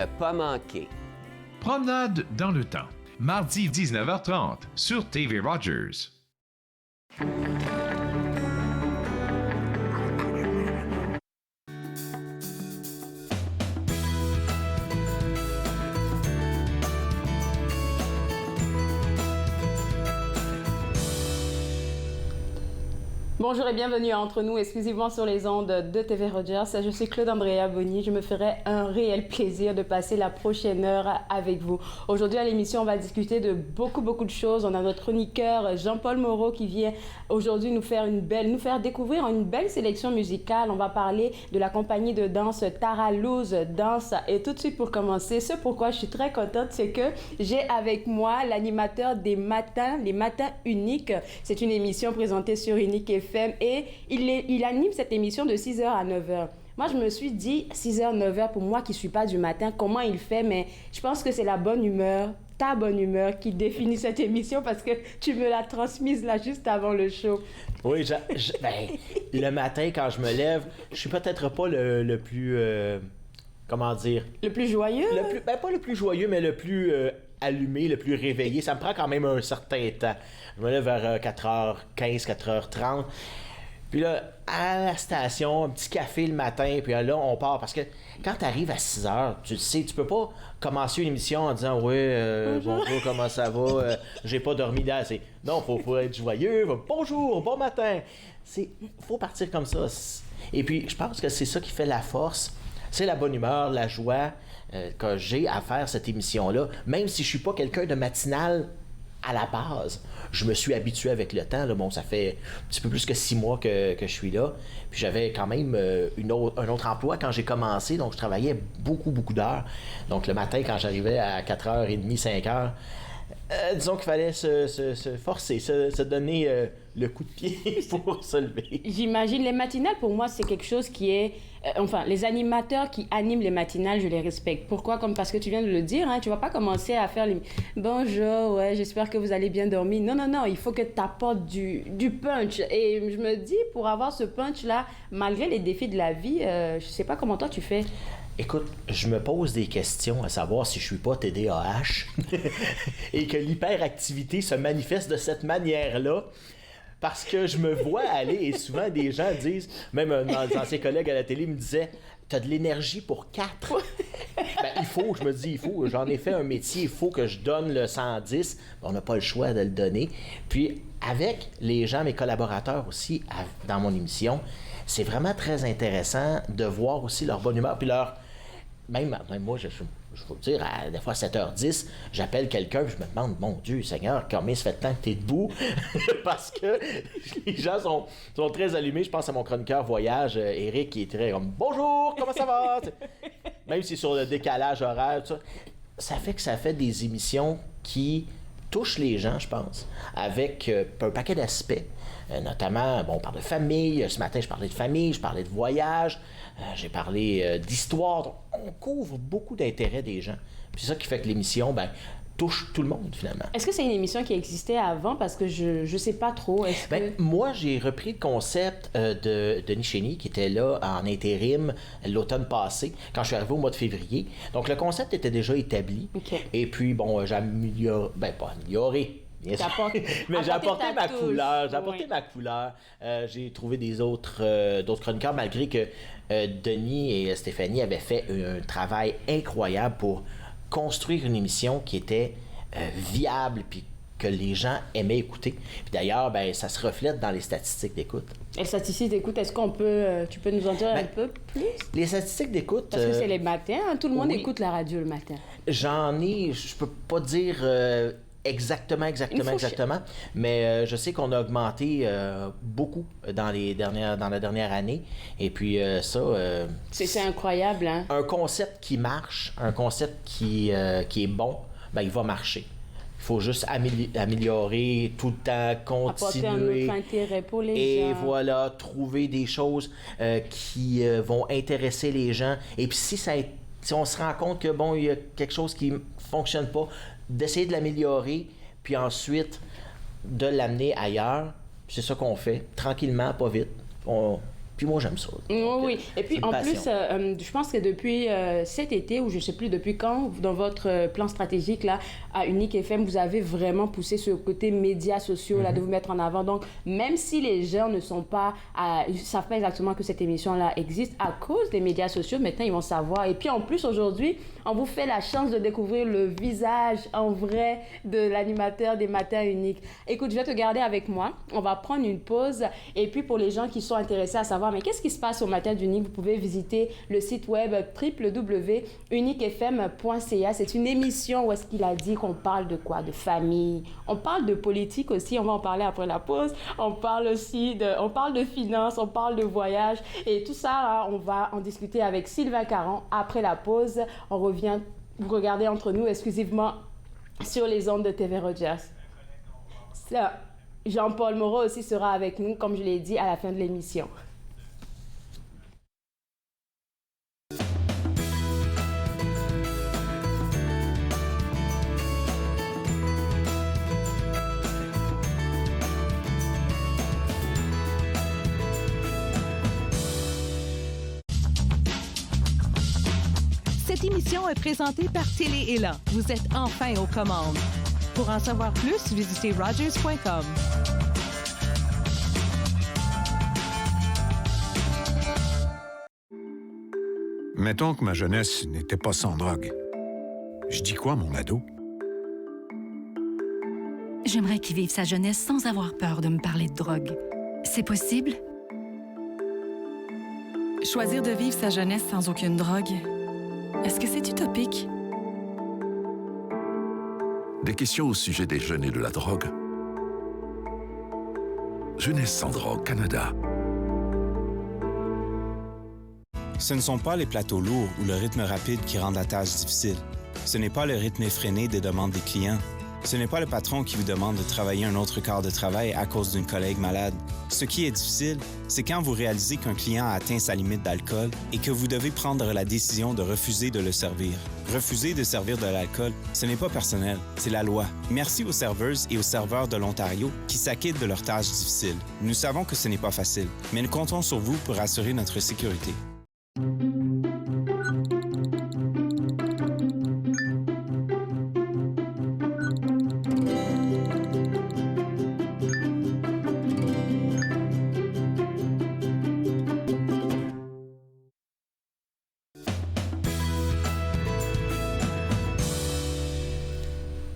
Pas manquer. Promenade dans le temps. Mardi 19h30 sur TV Rogers. Bonjour et bienvenue à Entre nous, exclusivement sur les ondes de TV Rogers. Je suis Claude-Andrea Bonny. Je me ferai un réel plaisir de passer la prochaine heure avec vous. Aujourd'hui à l'émission, on va discuter de beaucoup de choses. On a notre chroniqueur Jean-Paul Moreau qui vient aujourd'hui nous faire découvrir une belle sélection musicale. On va parler de la compagnie de danse Tara Luz Danse. Et tout de suite pour commencer, ce pourquoi je suis très contente, c'est que j'ai avec moi l'animateur des matins, les matins uniques. C'est une émission présentée sur Unique FM. Et il anime cette émission de 6h à 9h. Moi, je me suis dit, 6h, 9h, pour moi qui ne suis pas du matin, comment il fait? Mais je pense que c'est la bonne humeur, ta bonne humeur qui définit cette émission parce que tu me l'as transmise là juste avant le show. Oui, le matin, quand je me lève, je suis peut-être pas le plus... comment dire? Le plus joyeux? Pas le plus joyeux, mais le plus... allumé, le plus réveillé. Ça me prend quand même un certain temps. Je me lève vers 4h15, 4h30. Puis là, à la station, un petit café le matin, puis là, on part. Parce que quand tu arrives à 6h, tu le sais, tu peux pas commencer une émission en disant « Ouais, bonjour, comment ça va? J'ai pas dormi d'assez. » Non, faut être joyeux. Bonjour, bon matin. Faut partir comme ça. Et puis, je pense que c'est ça qui fait la force. C'est la bonne humeur, la joie que j'ai à faire cette émission-là. Même si je suis pas quelqu'un de matinal à la base, je me suis habitué avec le temps. Là. Bon, ça fait un petit peu plus que 6 mois que je suis là. Puis j'avais quand même un autre emploi quand j'ai commencé, donc je travaillais beaucoup d'heures. Donc le matin, quand j'arrivais à 4h30, 5h, disons qu'il fallait se forcer, se donner le coup de pied pour se lever. J'imagine, les matinales, pour moi, c'est quelque chose qui est... les animateurs qui animent les matinales, je les respecte. Pourquoi? Parce que tu viens de le dire, hein, tu vas pas commencer à faire les... Bonjour, ouais, j'espère que vous allez bien dormir. Non, il faut que tu apportes du punch. Et je me dis, pour avoir ce punch-là, malgré les défis de la vie, je sais pas comment toi tu fais. Écoute, je me pose des questions à savoir si je suis pas TDAH et que l'hyperactivité se manifeste de cette manière-là. Parce que je me vois aller et souvent des gens disent, même mes anciens collègues à la télé me disaient, t'as de l'énergie pour 4. Il faut, j'en ai fait un métier, il faut que je donne le 110. On n'a pas le choix de le donner. Puis avec les gens, mes collaborateurs aussi, dans mon émission, c'est vraiment très intéressant de voir aussi leur bonne humeur, puis même moi, je vais te dire, des fois à 7h10, j'appelle quelqu'un et je me demande, mon Dieu, Seigneur, combien ça fait de temps que tu es debout? Parce que les gens sont très allumés. Je pense à mon chroniqueur voyage, Eric, qui est très comme, bonjour, comment ça va? Même si c'est sur le décalage horaire, tout ça. Ça fait que ça fait des émissions qui touchent les gens, je pense, avec un paquet d'aspects. Notamment, on parle de famille. Ce matin, je parlais de famille, je parlais de voyage, j'ai parlé d'histoire. Donc, on couvre beaucoup d'intérêts des gens. Puis c'est ça qui fait que l'émission, touche tout le monde, finalement. Est-ce que c'est une émission qui existait avant? Parce que je sais pas trop. Moi, j'ai repris le concept de Denis Chénier, qui était là en intérim l'automne passé, quand je suis arrivé au mois de février. Donc, le concept était déjà établi. Okay. Et puis, j'ai amélioré... pas amélioré... mais j'ai apporté ma couleur. Ma couleur. J'ai trouvé d'autres chroniqueurs, malgré que Denis et Stéphanie avaient fait un travail incroyable pour construire une émission qui était viable puis que les gens aimaient écouter. Puis d'ailleurs, ça se reflète dans les statistiques d'écoute. Les statistiques d'écoute, est-ce tu peux nous en dire un peu plus? Les statistiques d'écoute... Parce que c'est les matins, hein? Tout le monde écoute la radio le matin. Je peux pas dire... Exactement. Mais je sais qu'on a augmenté beaucoup dans la dernière année. Et puis c'est incroyable, hein? Un concept qui marche, un concept qui est bon, il va marcher. Il faut juste améliorer tout le temps, continuer. Apporter un autre intérêt pour les gens. Et voilà, trouver des choses qui vont intéresser les gens. Et puis si on se rend compte que il y a quelque chose qui fonctionne pas, d'essayer de l'améliorer, puis ensuite de l'amener ailleurs. C'est ça qu'on fait, tranquillement, pas vite. Puis moi, j'aime ça. Donc, Oui. Et puis, c'est une en passion. plus, je pense que depuis cet été, ou je ne sais plus depuis quand, dans votre plan stratégique, là, à Unique FM, vous avez vraiment poussé ce côté médias sociaux, là, de vous mettre en avant. Donc, même si les gens ne sont pas, ils savent pas exactement que cette émission-là existe, à cause des médias sociaux, maintenant, ils vont savoir. Et puis, en plus, aujourd'hui, on vous fait la chance de découvrir le visage en vrai de l'animateur des Matins Uniques. Écoute, je vais te garder avec moi. On va prendre une pause. Et puis, pour les gens qui sont intéressés à savoir, mais qu'est-ce qui se passe au Matin d'Unique, vous pouvez visiter le site web www.uniquefm.ca. C'est une émission où est-ce qu'il a dit qu'on parle de quoi? De famille. On parle de politique aussi. On va en parler après la pause. On parle aussi on parle de finances, on parle de voyage. Et tout ça, hein, on va en discuter avec Sylvain Caron après la pause. On revient, vous regardez entre nous exclusivement sur les ondes de TV Rogers. Ça, Jean-Paul Moreau aussi sera avec nous, comme je l'ai dit, à la fin de l'émission. Cette émission est présentée par Télé Élan. Vous êtes enfin aux commandes. Pour en savoir plus, visitez rogers.com. Mettons que ma jeunesse n'était pas sans drogue. Je dis quoi, mon ado? J'aimerais qu'il vive sa jeunesse sans avoir peur de me parler de drogue. C'est possible? Choisir de vivre sa jeunesse sans aucune drogue, est-ce que c'est utopique? Des questions au sujet des jeunes et de la drogue. Jeunesse sans drogue, Canada. Ce ne sont pas les plateaux lourds ou le rythme rapide qui rendent la tâche difficile. Ce n'est pas le rythme effréné des demandes des clients. Ce n'est pas le patron qui vous demande de travailler un autre quart de travail à cause d'une collègue malade. Ce qui est difficile, c'est quand vous réalisez qu'un client a atteint sa limite d'alcool et que vous devez prendre la décision de refuser de le servir. Refuser de servir de l'alcool, ce n'est pas personnel, c'est la loi. Merci aux serveuses et aux serveurs de l'Ontario qui s'acquittent de leurs tâches difficiles. Nous savons que ce n'est pas facile, mais nous comptons sur vous pour assurer notre sécurité.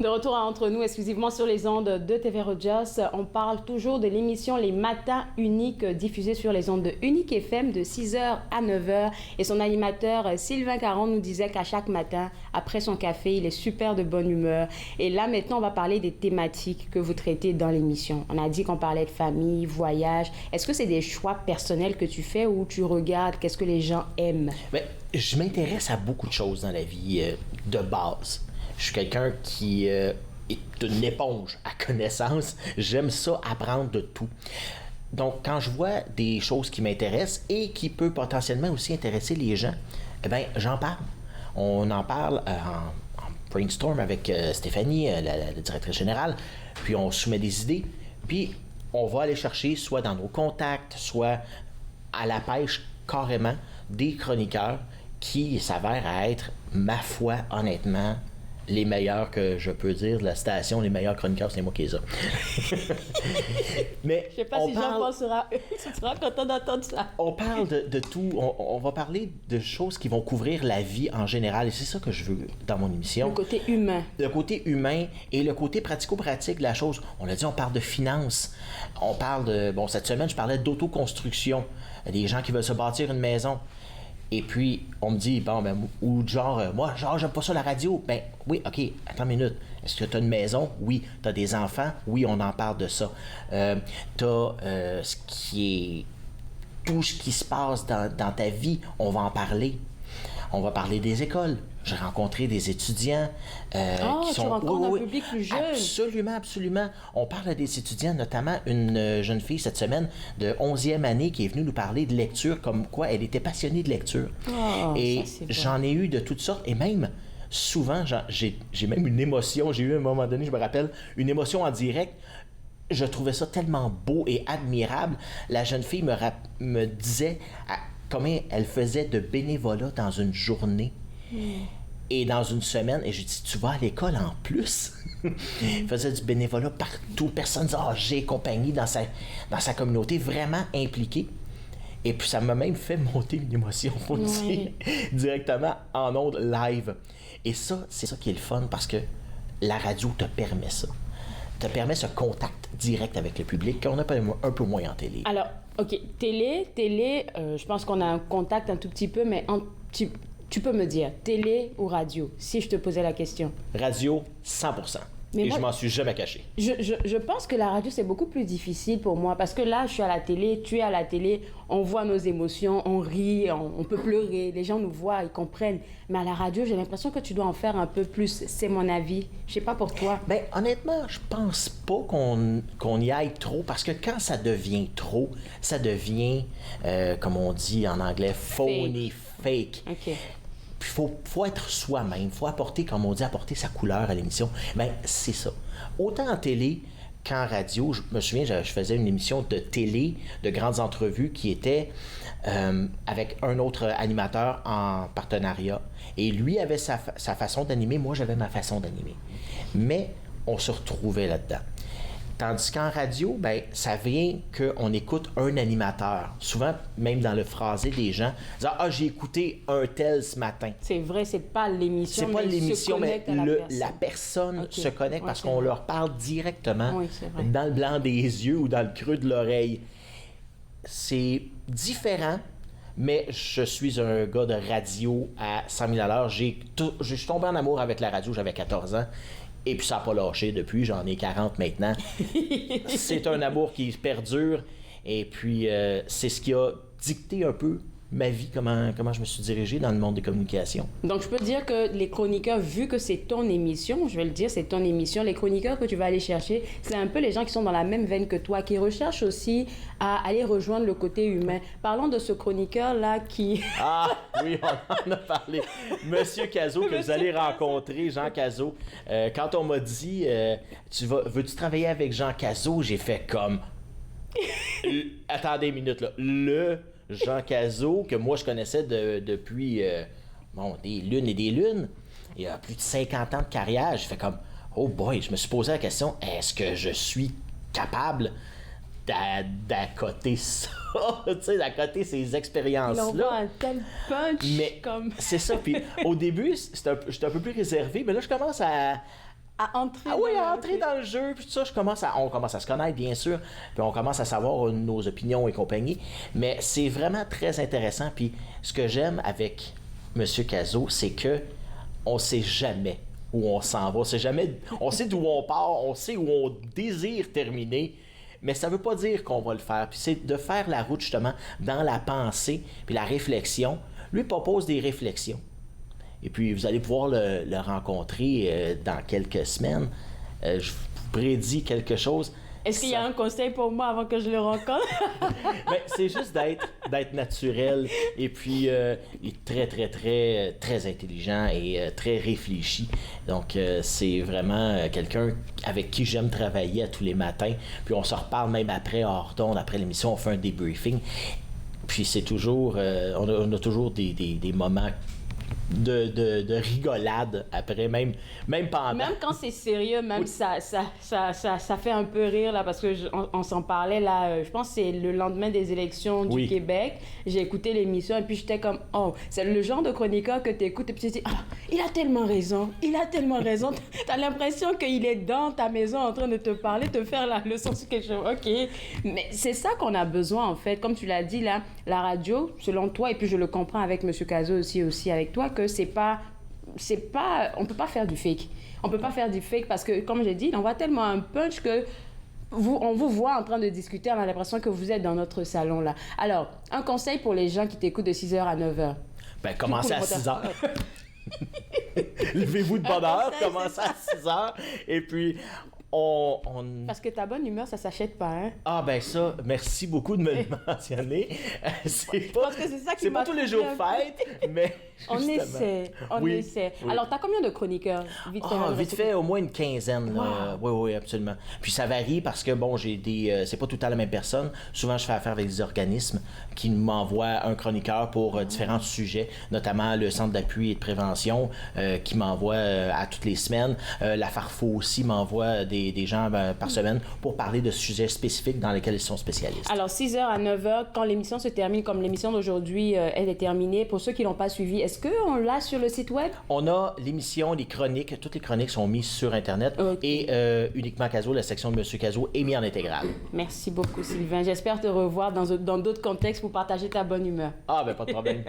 De retour entre nous, exclusivement sur les ondes de TV Rogers, on parle toujours de l'émission Les Matins Uniques, diffusée sur les ondes de Unique FM de 6h à 9h. Et son animateur, Sylvain Caron, nous disait qu'à chaque matin, après son café, il est super de bonne humeur. Et là, maintenant, on va parler des thématiques que vous traitez dans l'émission. On a dit qu'on parlait de famille, voyage. Est-ce que c'est des choix personnels que tu fais ou tu regardes qu'est-ce que les gens aiment? Bien, je m'intéresse à beaucoup de choses dans la vie de base. Je suis quelqu'un qui est une éponge à connaissance. J'aime ça, apprendre de tout. Donc, quand je vois des choses qui m'intéressent et qui peuvent potentiellement aussi intéresser les gens, eh bien, j'en parle. On en parle en brainstorm avec Stéphanie, la directrice générale, puis on soumet des idées, puis on va aller chercher soit dans nos contacts, soit à la pêche carrément des chroniqueurs qui s'avèrent à être, ma foi, honnêtement, les meilleurs que je peux dire de la station, les meilleurs chroniqueurs, c'est moi qui les ai. Mais je sais pas si Jean-Paul sera content d'entendre ça. On parle de tout. On va parler de choses qui vont couvrir la vie en général. Et c'est ça que je veux dans mon émission. Le côté humain. Le côté humain et le côté pratico-pratique de la chose. On l'a dit, on parle de finances. On parle de... Bon, cette semaine, je parlais d'autoconstruction. Des gens qui veulent se bâtir une maison. Et puis, on me dit, bon, ben, ou genre, moi, genre, j'aime pas ça la radio. Ben, oui, OK, attends une minute. Est-ce que tu as une maison? Oui. Tu as des enfants? Oui, on en parle de ça. Tu as ce qui est. Tout ce qui se passe dans ta vie, on va en parler. On va parler des écoles. J'ai rencontré des étudiants qui sont... tu rencontres un public plus jeune. Absolument, absolument. On parle à des étudiants, notamment une jeune fille cette semaine de 11e année qui est venue nous parler de lecture, comme quoi elle était passionnée de lecture. Et j'en ai eu de toutes sortes, et même souvent, j'ai même une émotion. J'ai eu à un moment donné, je me rappelle, une émotion en direct. je trouvais ça tellement beau et admirable. La jeune fille me disait combien elle faisait de bénévolat dans une journée et dans une semaine. Et je dis, tu vas à l'école en plus? Elle faisait du bénévolat partout, personnes âgées, compagnie, dans sa communauté, vraiment impliquée. Et puis ça m'a même fait monter une émotion, faut le dire, directement en ondes live. Et ça, c'est ça qui est le fun, parce que la radio te permet ça. Te permet ce contact direct avec le public qu'on a un peu moins en télé. Alors, OK, télé, je pense qu'on a un contact un tout petit peu, mais tu peux me dire, télé ou radio, si je te posais la question? Radio, 100%. Mais moi, je m'en suis jamais caché. Je pense que la radio, c'est beaucoup plus difficile pour moi, parce que là, je suis à la télé, tu es à la télé, on voit nos émotions, on rit, on peut pleurer, les gens nous voient, ils comprennent. Mais à la radio, j'ai l'impression que tu dois en faire un peu plus, c'est mon avis. Je sais pas pour toi. Ben honnêtement, je pense pas qu'on y aille trop, parce que quand ça devient trop, ça devient, comme on dit en anglais, phony, fake. OK. Il faut être soi-même, il faut apporter, comme on dit, apporter sa couleur à l'émission. Bien, c'est ça. Autant en télé qu'en radio, je me souviens, je faisais une émission de télé, de grandes entrevues qui était avec un autre animateur en partenariat. Et lui avait sa façon d'animer, moi j'avais ma façon d'animer. Mais on se retrouvait là-dedans. Tandis qu'en radio, ben, ça vient qu'on écoute un animateur. Souvent, même dans le phrasé des gens, disant « Ah, j'ai écouté un tel ce matin. » C'est vrai, c'est pas l'émission, c'est pas l'émission, mais la personne okay. se connecte parce qu'on leur parle directement dans le blanc des yeux ou dans le creux de l'oreille. C'est différent, mais je suis un gars de radio à 100 000 à l'heure. Je suis tombé en amour avec la radio, j'avais 14 ans. Et puis ça n'a pas lâché depuis, j'en ai 40 maintenant. C'est un amour qui perdure. Et puis c'est ce qui a dicté un peu ma vie, comment je me suis dirigé dans le monde des communications. Donc je peux dire que les chroniqueurs, vu que c'est ton émission, je vais le dire, c'est ton émission, les chroniqueurs que tu vas aller chercher, c'est un peu les gens qui sont dans la même veine que toi, qui recherchent aussi à aller rejoindre le côté humain. Parlons de ce chroniqueur-là qui... Ah oui, on en a parlé. Monsieur Cazot, que vous allez rencontrer, Jean Cazot. Quand on m'a dit, veux-tu travailler avec Jean Cazot? J'ai fait comme... Attendez une minute, là. Le Jean Cazot, que moi je connaissais depuis des lunes et des lunes. Il a plus de 50 ans de carrière. J'ai fait comme, oh boy, je me suis posé la question, est-ce que je suis capable d'accoter ça? Tu sais, d'accoter ces expériences-là. Il envoie un tel punch. Mais comme... c'est ça. Puis au début, j'étais un peu plus réservé, mais là, je commence à entrer dans le jeu, puis tout ça, on commence à se connaître, bien sûr, puis on commence à savoir nos opinions et compagnie, mais c'est vraiment très intéressant, puis ce que j'aime avec M. Cazot, c'est que on sait jamais où on s'en va, on sait d'où on part, on sait où on désire terminer, mais ça veut pas dire qu'on va le faire, puis c'est de faire la route, justement, dans la pensée, puis la réflexion. Lui propose des réflexions. Et puis, vous allez pouvoir le rencontrer dans quelques semaines. Je vous prédis quelque chose. Est-ce qu'il y a un conseil pour moi avant que je le rencontre? Ben, c'est juste d'être naturel. Et puis, il est très, très, très, très intelligent et très réfléchi. Donc, c'est vraiment quelqu'un avec qui j'aime travailler à tous les matins. Puis, on se reparle même après, hors d'onde, après l'émission, on fait un débriefing. Puis, c'est toujours... on a toujours des moments... De rigolade après, même pendant. Même quand c'est sérieux, même oui. ça fait un peu rire, là, parce que on s'en parlait, là, je pense que c'est le lendemain des élections du Québec. J'ai écouté l'émission et puis j'étais comme, oh, c'est le genre de chroniqueur que tu écoutes et puis tu te dis, ah, il a tellement raison. T'as l'impression qu'il est dans ta maison en train de te parler, te faire la leçon sur quelque chose. OK. Mais c'est ça qu'on a besoin, en fait. Comme tu l'as dit, là, la radio, selon toi, et puis je le comprends avec M. Cazot aussi avec toi, que c'est pas, on peut pas faire du fake. On peut pas faire du fake parce que, comme j'ai dit, il envoie tellement un punch que on vous voit en train de discuter, on a l'impression que vous êtes dans notre salon là. Alors, un conseil pour les gens qui t'écoutes de 6h à 9h. Ben, commencez à 6h. Levez-vous de bonne heure, commencez à 6h et puis Parce que ta bonne humeur, ça s'achète pas, hein? Ah, ben ça, merci beaucoup de me le mentionner. Je pense que c'est ça qui c'est pas tous les jours fête, mais On essaie. Oui. Alors, tu as combien de chroniqueurs? Vite fait, au moins une quinzaine. Là. Oui, absolument. Puis ça varie parce que, bon, j'ai c'est pas tout le temps la même personne. Souvent, je fais affaire avec des organismes qui m'envoient un chroniqueur pour différents sujets, notamment le Centre d'appui et de prévention qui m'envoie à toutes les semaines. La Farfo aussi m'envoie des gens par semaine pour parler de sujets spécifiques dans lesquels ils sont spécialistes. Alors, 6h à 9h, quand l'émission se termine, comme l'émission d'aujourd'hui, elle est terminée, pour ceux qui l'ont pas suivi, est-ce qu'on l'a sur le site web? On a l'émission, les chroniques, toutes les chroniques sont mises sur Internet et uniquement Cazot, la section de Monsieur Cazot est mise en intégrale. Merci beaucoup, Sylvain. J'espère te revoir dans d'autres contextes pour partager ta bonne humeur. Pas de problème.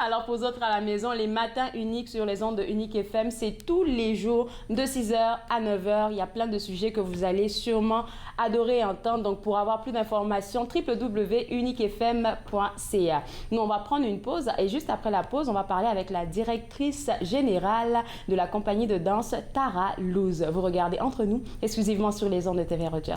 Alors, pour vous autres à la maison, les matins uniques sur les ondes de Unique FM, c'est tous les jours de 6h à 9h. Il y a plein de sujets que vous allez sûrement adorer entendre. Donc, pour avoir plus d'informations, www.uniquefm.ca. Nous, on va prendre une pause et juste après la pause, on va parler avec la directrice générale de la compagnie de danse Tara Luz. Vous regardez Entre nous, exclusivement sur les ondes de TV Rogers.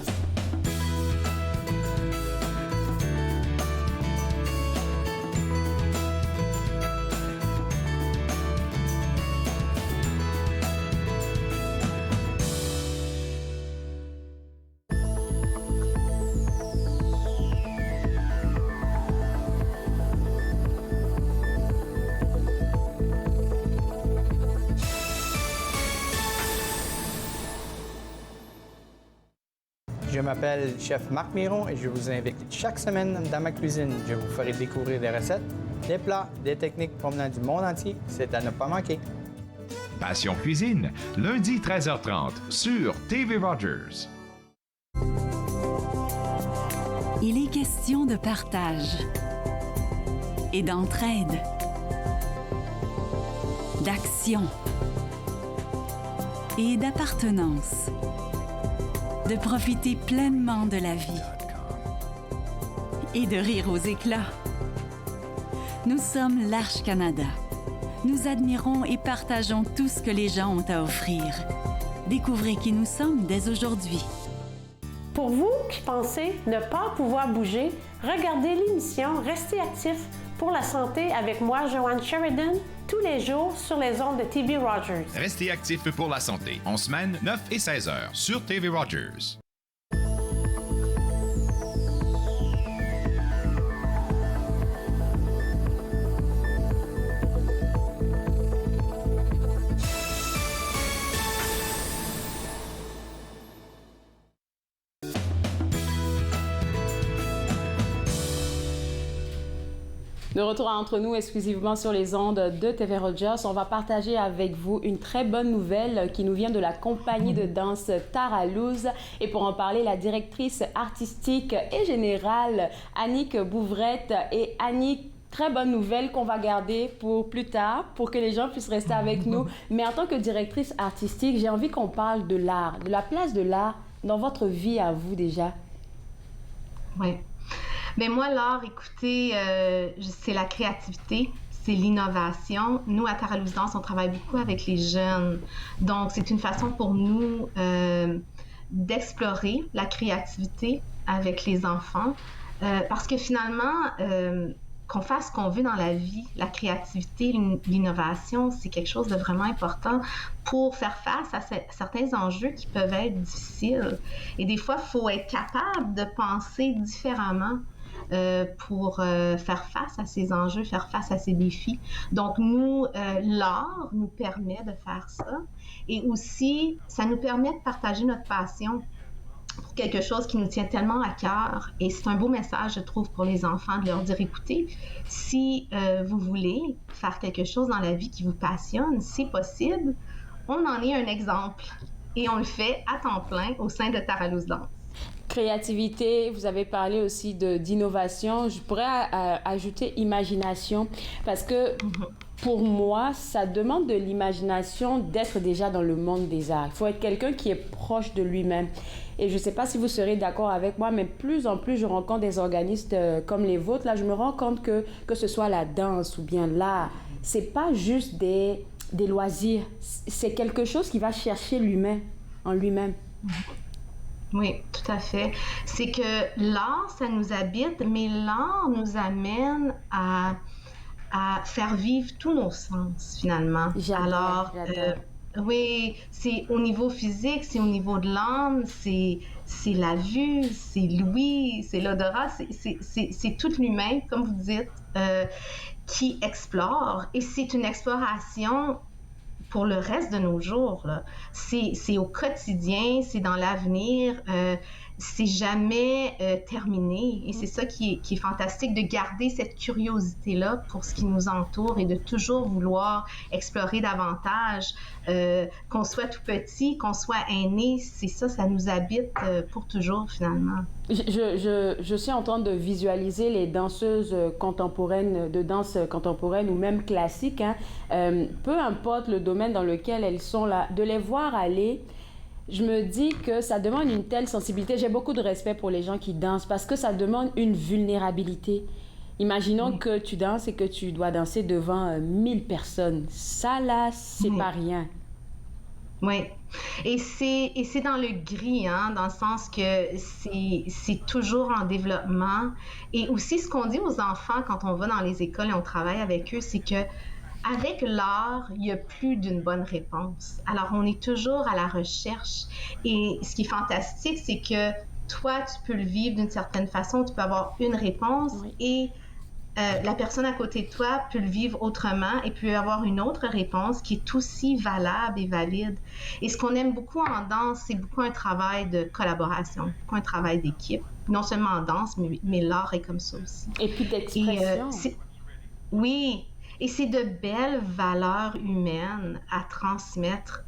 Je m'appelle Chef Marc Miron et je vous invite chaque semaine dans ma cuisine. Je vous ferai découvrir des recettes, des plats, des techniques provenant du monde entier. C'est à ne pas manquer. Passion Cuisine, lundi 13h30 sur TV Rogers. Il est question de partage et d'entraide, d'action et d'appartenance. De profiter pleinement de la vie et de rire aux éclats. Nous sommes l'Arche Canada. Nous admirons et partageons tout ce que les gens ont à offrir. Découvrez qui nous sommes dès aujourd'hui. Pour vous qui pensez ne pas pouvoir bouger, regardez l'émission Restez actifs pour la santé avec moi, Joanne Sheridan, tous les jours sur les ondes de TV Rogers. Restez actifs pour la santé, en semaine 9 et 16h sur TV Rogers. De retour entre nous exclusivement sur les ondes de TV Rogers, on va partager avec vous une très bonne nouvelle qui nous vient de la compagnie de danse Tara Luz. Et pour en parler, la directrice artistique et générale Annick Bouvrette. Et Annick, très bonne nouvelle qu'on va garder pour plus tard, pour que les gens puissent rester avec nous. Mais en tant que directrice artistique, j'ai envie qu'on parle de l'art, de la place de l'art dans votre vie à vous déjà. Oui. Mais moi, l'art, écoutez, c'est la créativité, c'est l'innovation. Nous, à Tara Luz Danse, on travaille beaucoup avec les jeunes. Donc, c'est une façon pour nous d'explorer la créativité avec les enfants. Parce que finalement, qu'on fasse ce qu'on veut dans la vie, la créativité, l'innovation, c'est quelque chose de vraiment important pour faire face à certains enjeux qui peuvent être difficiles. Et des fois, il faut être capable de penser différemment pour faire face à ces enjeux, faire face à ces défis. Donc, nous, l'art nous permet de faire ça. Et aussi, ça nous permet de partager notre passion pour quelque chose qui nous tient tellement à cœur. Et c'est un beau message, je trouve, pour les enfants, de leur dire, écoutez, si vous voulez faire quelque chose dans la vie qui vous passionne, c'est possible. On en est un exemple. Et on le fait à temps plein au sein de Tara Luz Danse. Créativité, vous avez parlé aussi d'innovation. Je pourrais ajouter imagination parce que pour moi, ça demande de l'imagination d'être déjà dans le monde des arts. Il faut être quelqu'un qui est proche de lui-même. Et je ne sais pas si vous serez d'accord avec moi, mais plus en plus, je rencontre des organismes comme les vôtres. Là, je me rends compte que ce soit la danse ou bien l'art, c'est pas juste des loisirs. C'est quelque chose qui va chercher l'humain en lui-même. Oui, tout à fait. C'est que l'art, ça nous habite, mais l'art nous amène à à faire vivre tous nos sens, finalement. J'adore. Oui, c'est au niveau physique, c'est au niveau de l'âme, c'est la vue, c'est l'ouïe, c'est l'odorat, c'est tout l'humain, comme vous dites, qui explore. Et c'est une exploration pour le reste de nos jours, là. C'est au quotidien, c'est dans l'avenir, c'est jamais terminé. Et c'est ça qui est fantastique, de garder cette curiosité-là pour ce qui nous entoure et de toujours vouloir explorer davantage. Qu'on soit tout petit, qu'on soit aîné, c'est ça, ça nous habite pour toujours, finalement. Je suis en train de visualiser les danseuses contemporaines, de danse contemporaine ou même classique, hein. Peu importe le domaine dans lequel elles sont là, de les voir aller, je me dis que ça demande une telle sensibilité. J'ai beaucoup de respect pour les gens qui dansent parce que ça demande une vulnérabilité. Imaginons que tu danses et que tu dois danser devant 1000 personnes. Ça, là, c'est pas rien. Oui. Et c'est dans le gris, hein, dans le sens que c'est toujours en développement. Et aussi, ce qu'on dit aux enfants quand on va dans les écoles et on travaille avec eux, c'est que avec l'art, il n'y a plus d'une bonne réponse. Alors, on est toujours à la recherche. Et ce qui est fantastique, c'est que toi, tu peux le vivre d'une certaine façon, tu peux avoir une réponse et la personne à côté de toi peut le vivre autrement et peut avoir une autre réponse qui est aussi valable et valide. Et ce qu'on aime beaucoup en danse, c'est beaucoup un travail de collaboration, beaucoup un travail d'équipe. Non seulement en danse, mais l'art est comme ça aussi. Et puis d'expression. Oui. Et c'est de belles valeurs humaines à transmettre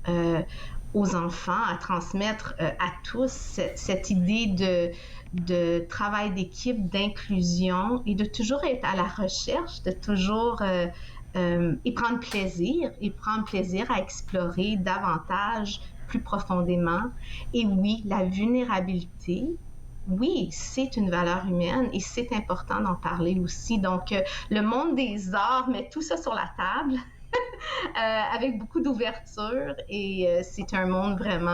aux enfants, à transmettre à tous cette idée de travail d'équipe, d'inclusion et de toujours être à la recherche, de toujours et prendre plaisir à explorer davantage, plus profondément. Et oui, la vulnérabilité, oui, c'est une valeur humaine et c'est important d'en parler aussi. Donc, le monde des arts met tout ça sur la table avec beaucoup d'ouverture et c'est un monde vraiment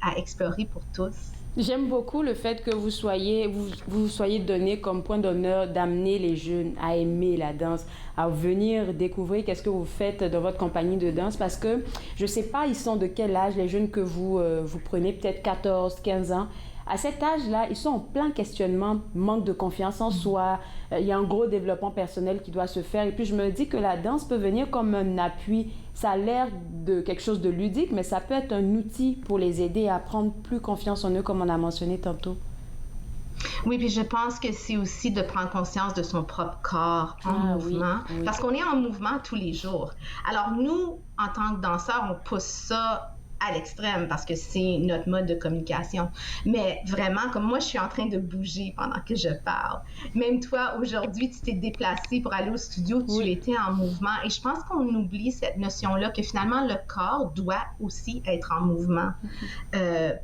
à explorer pour tous. J'aime beaucoup le fait que vous soyez donné comme point d'honneur d'amener les jeunes à aimer la danse, à venir découvrir qu'est-ce que vous faites dans votre compagnie de danse, parce que je ne sais pas, ils sont de quel âge, les jeunes que vous prenez, peut-être 14, 15 ans. À cet âge-là, ils sont en plein questionnement, manque de confiance en soi. Il y a un gros développement personnel qui doit se faire. Et puis, je me dis que la danse peut venir comme un appui. Ça a l'air de quelque chose de ludique, mais ça peut être un outil pour les aider à prendre plus confiance en eux, comme on a mentionné tantôt. Oui, puis je pense que c'est aussi de prendre conscience de son propre corps en mouvement, oui. Parce qu'on est en mouvement tous les jours. Alors, nous, en tant que danseurs, on pousse ça à l'extrême parce que c'est notre mode de communication. Mais vraiment, comme moi, je suis en train de bouger pendant que je parle. Même toi, aujourd'hui, tu t'es déplacé pour aller au studio, tu étais en mouvement. Et je pense qu'on oublie cette notion-là que finalement, le corps doit aussi être en mouvement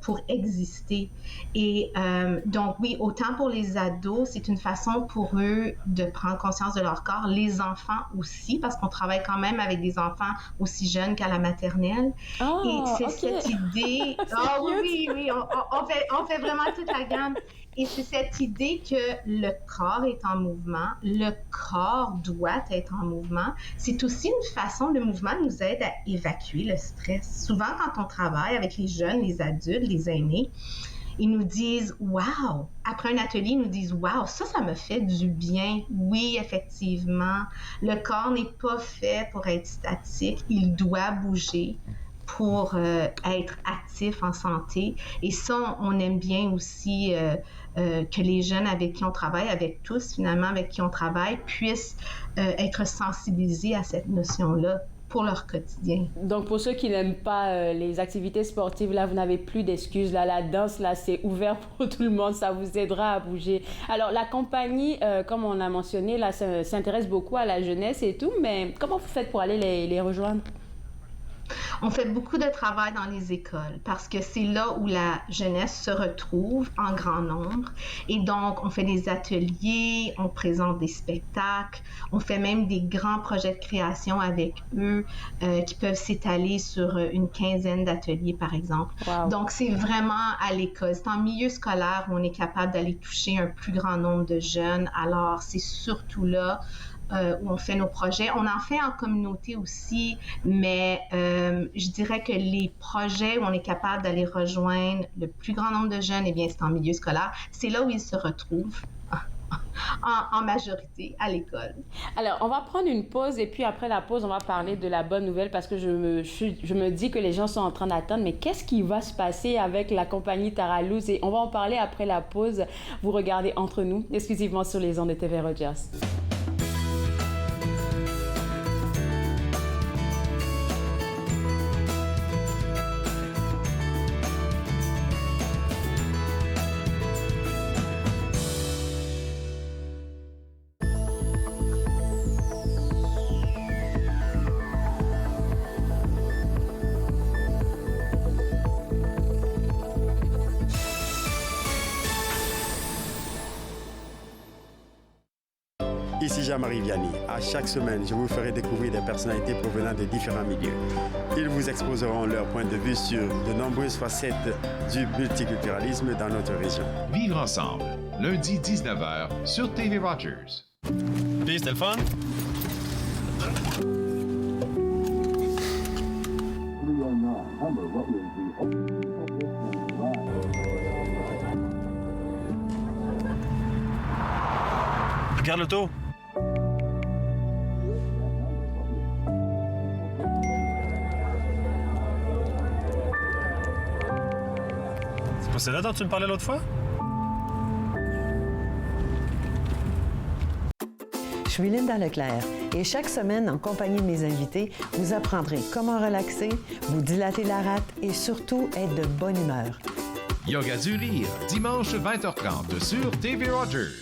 pour exister. Et donc, oui, autant pour les ados, c'est une façon pour eux de prendre conscience de leur corps. Les enfants aussi, parce qu'on travaille quand même avec des enfants aussi jeunes qu'à la maternelle. Oh, et c'est cette idée... oui, on fait vraiment toute la gamme. Et c'est cette idée que le corps est en mouvement, le corps doit être en mouvement. C'est aussi une façon, le mouvement nous aide à évacuer le stress. Souvent, quand on travaille avec les jeunes, les adultes, les aînés, ils nous disent « Wow ». Après un atelier, ils nous disent « Wow, ça me fait du bien ». Oui, effectivement, le corps n'est pas fait pour être statique, il doit bouger pour être actif en santé. Et ça, on aime bien aussi que les jeunes avec qui on travaille, avec tous finalement avec qui on travaille, puissent être sensibilisés à cette notion-là pour leur quotidien. Donc, pour ceux qui n'aiment pas les activités sportives, là, vous n'avez plus d'excuses. Là, la danse, là, c'est ouvert pour tout le monde. Ça vous aidera à bouger. Alors, la compagnie, comme on a mentionné, là, s'intéresse beaucoup à la jeunesse et tout, mais comment vous faites pour aller les rejoindre? On fait beaucoup de travail dans les écoles parce que c'est là où la jeunesse se retrouve en grand nombre. Et donc, on fait des ateliers, on présente des spectacles, on fait même des grands projets de création avec eux qui peuvent s'étaler sur une quinzaine d'ateliers, par exemple. Wow. Donc, c'est vraiment à l'école. C'est en milieu scolaire où on est capable d'aller toucher un plus grand nombre de jeunes. Alors, c'est surtout là où on fait nos projets. On en fait en communauté aussi, mais je dirais que les projets où on est capable d'aller rejoindre le plus grand nombre de jeunes, eh bien, c'est en milieu scolaire. C'est là où ils se retrouvent. En majorité à l'école. Alors, on va prendre une pause et puis après la pause, on va parler de la bonne nouvelle parce que je me dis que les gens sont en train d'attendre. Mais qu'est-ce qui va se passer avec la compagnie Taralouse? Et on va en parler après la pause. Vous regardez Entre nous, exclusivement sur les ondes de TV Rogers. Ici Jean-Marie Vianney. À chaque semaine, je vous ferai découvrir des personnalités provenant de différents milieux. Ils vous exposeront leur point de vue sur de nombreuses facettes du multiculturalisme dans notre région. Vivre ensemble, lundi 19h sur TV Rogers. Puis, c'était le fun? Regarde l'auto. C'est pas celle-là dont tu me parlais l'autre fois? Je suis Linda Leclerc et chaque semaine, en compagnie de mes invités, vous apprendrez comment relaxer, vous dilater la rate et surtout être de bonne humeur. Yoga du rire, dimanche 20h30 sur TV Rogers.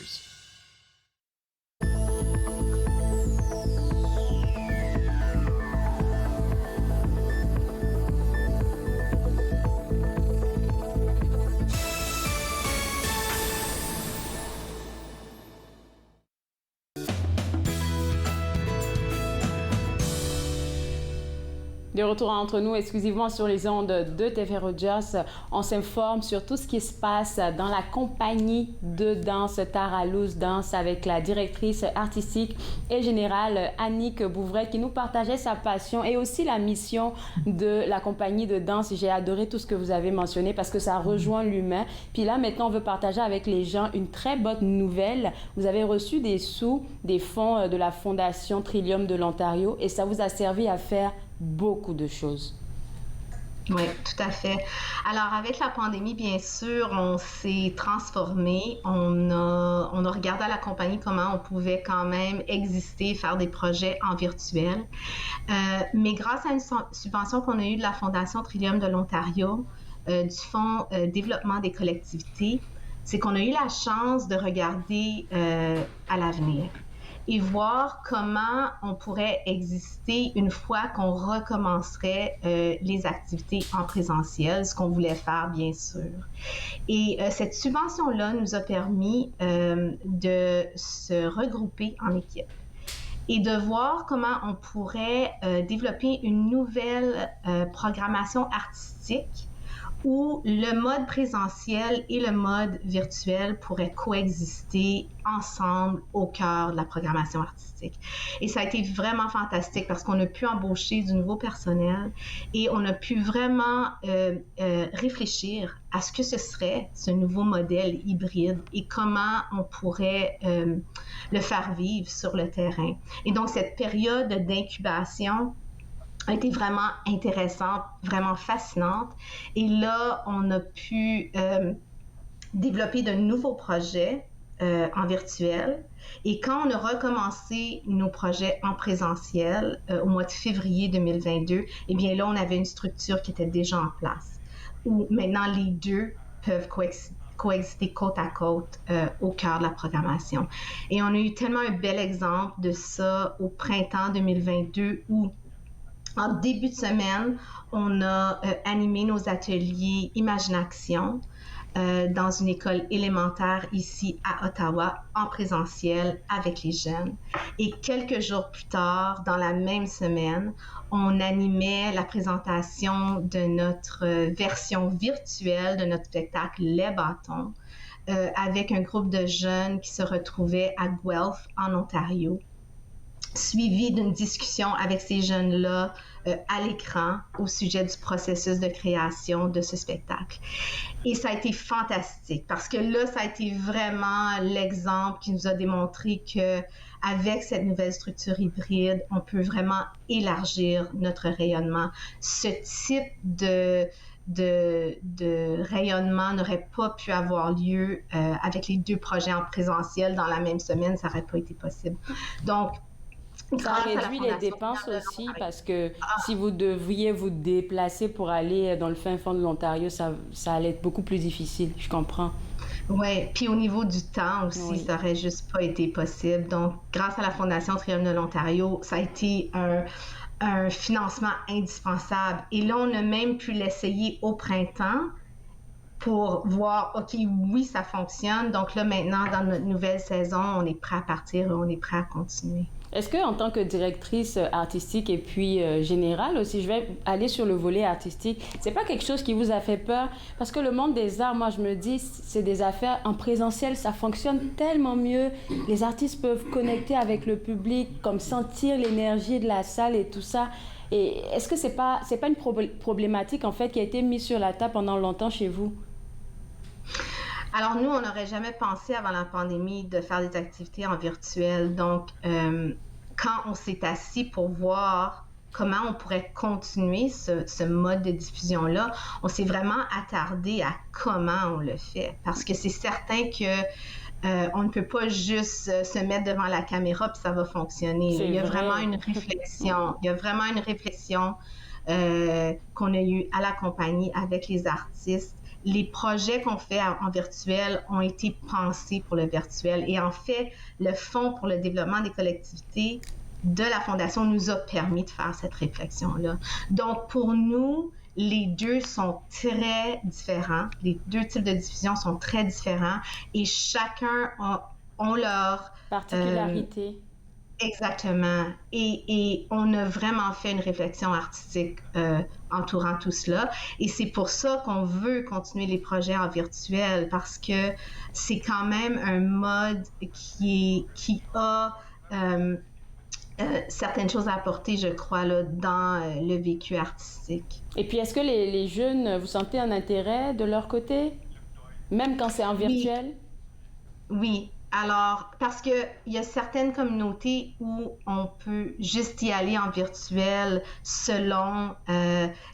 De retour entre nous, exclusivement sur les ondes de TV Rogers, on s'informe sur tout ce qui se passe dans la compagnie de danse Taralouse Danse avec la directrice artistique et générale Annick Bouvret qui nous partageait sa passion et aussi la mission de la compagnie de danse. J'ai adoré tout ce que vous avez mentionné parce que ça rejoint l'humain. Puis là, maintenant, on veut partager avec les gens une très bonne nouvelle. Vous avez reçu des sous, des fonds de la Fondation Trillium de l'Ontario et ça vous a servi à faire beaucoup de choses. Oui, tout à fait. Alors, avec la pandémie, bien sûr, on s'est transformé. On a regardé à la compagnie comment on pouvait quand même exister, faire des projets en virtuel. Mais grâce à une subvention qu'on a eue de la Fondation Trillium de l'Ontario, du Fonds développement des collectivités, c'est qu'on a eu la chance de regarder à l'avenir et voir comment on pourrait exister une fois qu'on recommencerait les activités en présentiel, ce qu'on voulait faire, bien sûr. Et cette subvention-là nous a permis de se regrouper en équipe et de voir comment on pourrait développer une nouvelle programmation artistique où le mode présentiel et le mode virtuel pourraient coexister ensemble au cœur de la programmation artistique. Et ça a été vraiment fantastique parce qu'on a pu embaucher du nouveau personnel et on a pu vraiment réfléchir à ce que ce serait ce nouveau modèle hybride et comment on pourrait le faire vivre sur le terrain. Et donc, cette période d'incubation a été vraiment intéressante, vraiment fascinante. Et là, on a pu développer de nouveaux projets en virtuel. Et quand on a recommencé nos projets en présentiel au mois de février 2022, eh bien là, on avait une structure qui était déjà en place, où maintenant les deux peuvent coexister côte à côte au cœur de la programmation. Et on a eu tellement un bel exemple de ça au printemps 2022 où en début de semaine, on a animé nos ateliers Imagination dans une école élémentaire ici à Ottawa en présentiel avec les jeunes. Et quelques jours plus tard, dans la même semaine, on animait la présentation de notre version virtuelle de notre spectacle Les Bâtons avec un groupe de jeunes qui se retrouvaient à Guelph en Ontario. suivi d'une discussion avec ces jeunes-là à l'écran au sujet du processus de création de ce spectacle. Et ça a été fantastique parce que là, ça a été vraiment l'exemple qui nous a démontré que avec cette nouvelle structure hybride, on peut vraiment élargir notre rayonnement. Ce type de rayonnement n'aurait pas pu avoir lieu avec les 2 projets en présentiel dans la même semaine, ça n'aurait pas été possible. Donc, ça réduit les dépenses aussi parce que si vous deviez vous déplacer pour aller dans le fin fond de l'Ontario, ça allait être beaucoup plus difficile, je comprends. Oui, puis au niveau du temps aussi, ça n'aurait juste pas été possible. Donc, grâce à la Fondation Triomphe de l'Ontario, ça a été un financement indispensable. Et là, on a même pu l'essayer au printemps pour voir, OK, oui, ça fonctionne. Donc là, maintenant, dans notre nouvelle saison, on est prêt à partir et on est prêt à continuer. Est-ce que, en tant que directrice artistique et puis générale aussi, je vais aller sur le volet artistique, c'est pas quelque chose qui vous a fait peur? Parce que le monde des arts, moi, je me dis, c'est des affaires en présentiel, ça fonctionne tellement mieux. Les artistes peuvent connecter avec le public, comme sentir l'énergie de la salle et tout ça. Et est-ce que c'est pas une problématique, en fait, qui a été mise sur la table pendant longtemps chez vous? Alors, nous, on n'aurait jamais pensé avant la pandémie de faire des activités en virtuel. Donc, quand on s'est assis pour voir comment on pourrait continuer ce mode de diffusion-là, on s'est vraiment attardé à comment on le fait. Parce que c'est certain que on ne peut pas juste se mettre devant la caméra puis ça va fonctionner. Il y a vraiment une réflexion. Il y a vraiment une réflexion qu'on a eue à la compagnie avec les artistes. Les projets qu'on fait en virtuel ont été pensés pour le virtuel. Et en fait, le Fonds pour le développement des collectivités de la Fondation nous a permis de faire cette réflexion-là. Donc, pour nous, les 2 sont très différents. Les 2 types de diffusion sont très différents et chacun ont leur particularité. Exactement. Et on a vraiment fait une réflexion artistique entourant tout cela. Et c'est pour ça qu'on veut continuer les projets en virtuel parce que c'est quand même un mode qui a certaines choses à apporter, je crois, là, dans le vécu artistique. Et puis, est-ce que les jeunes, vous sentez un intérêt de leur côté, même quand c'est en virtuel? Oui. Alors, parce qu'il y a certaines communautés où on peut juste y aller en virtuel selon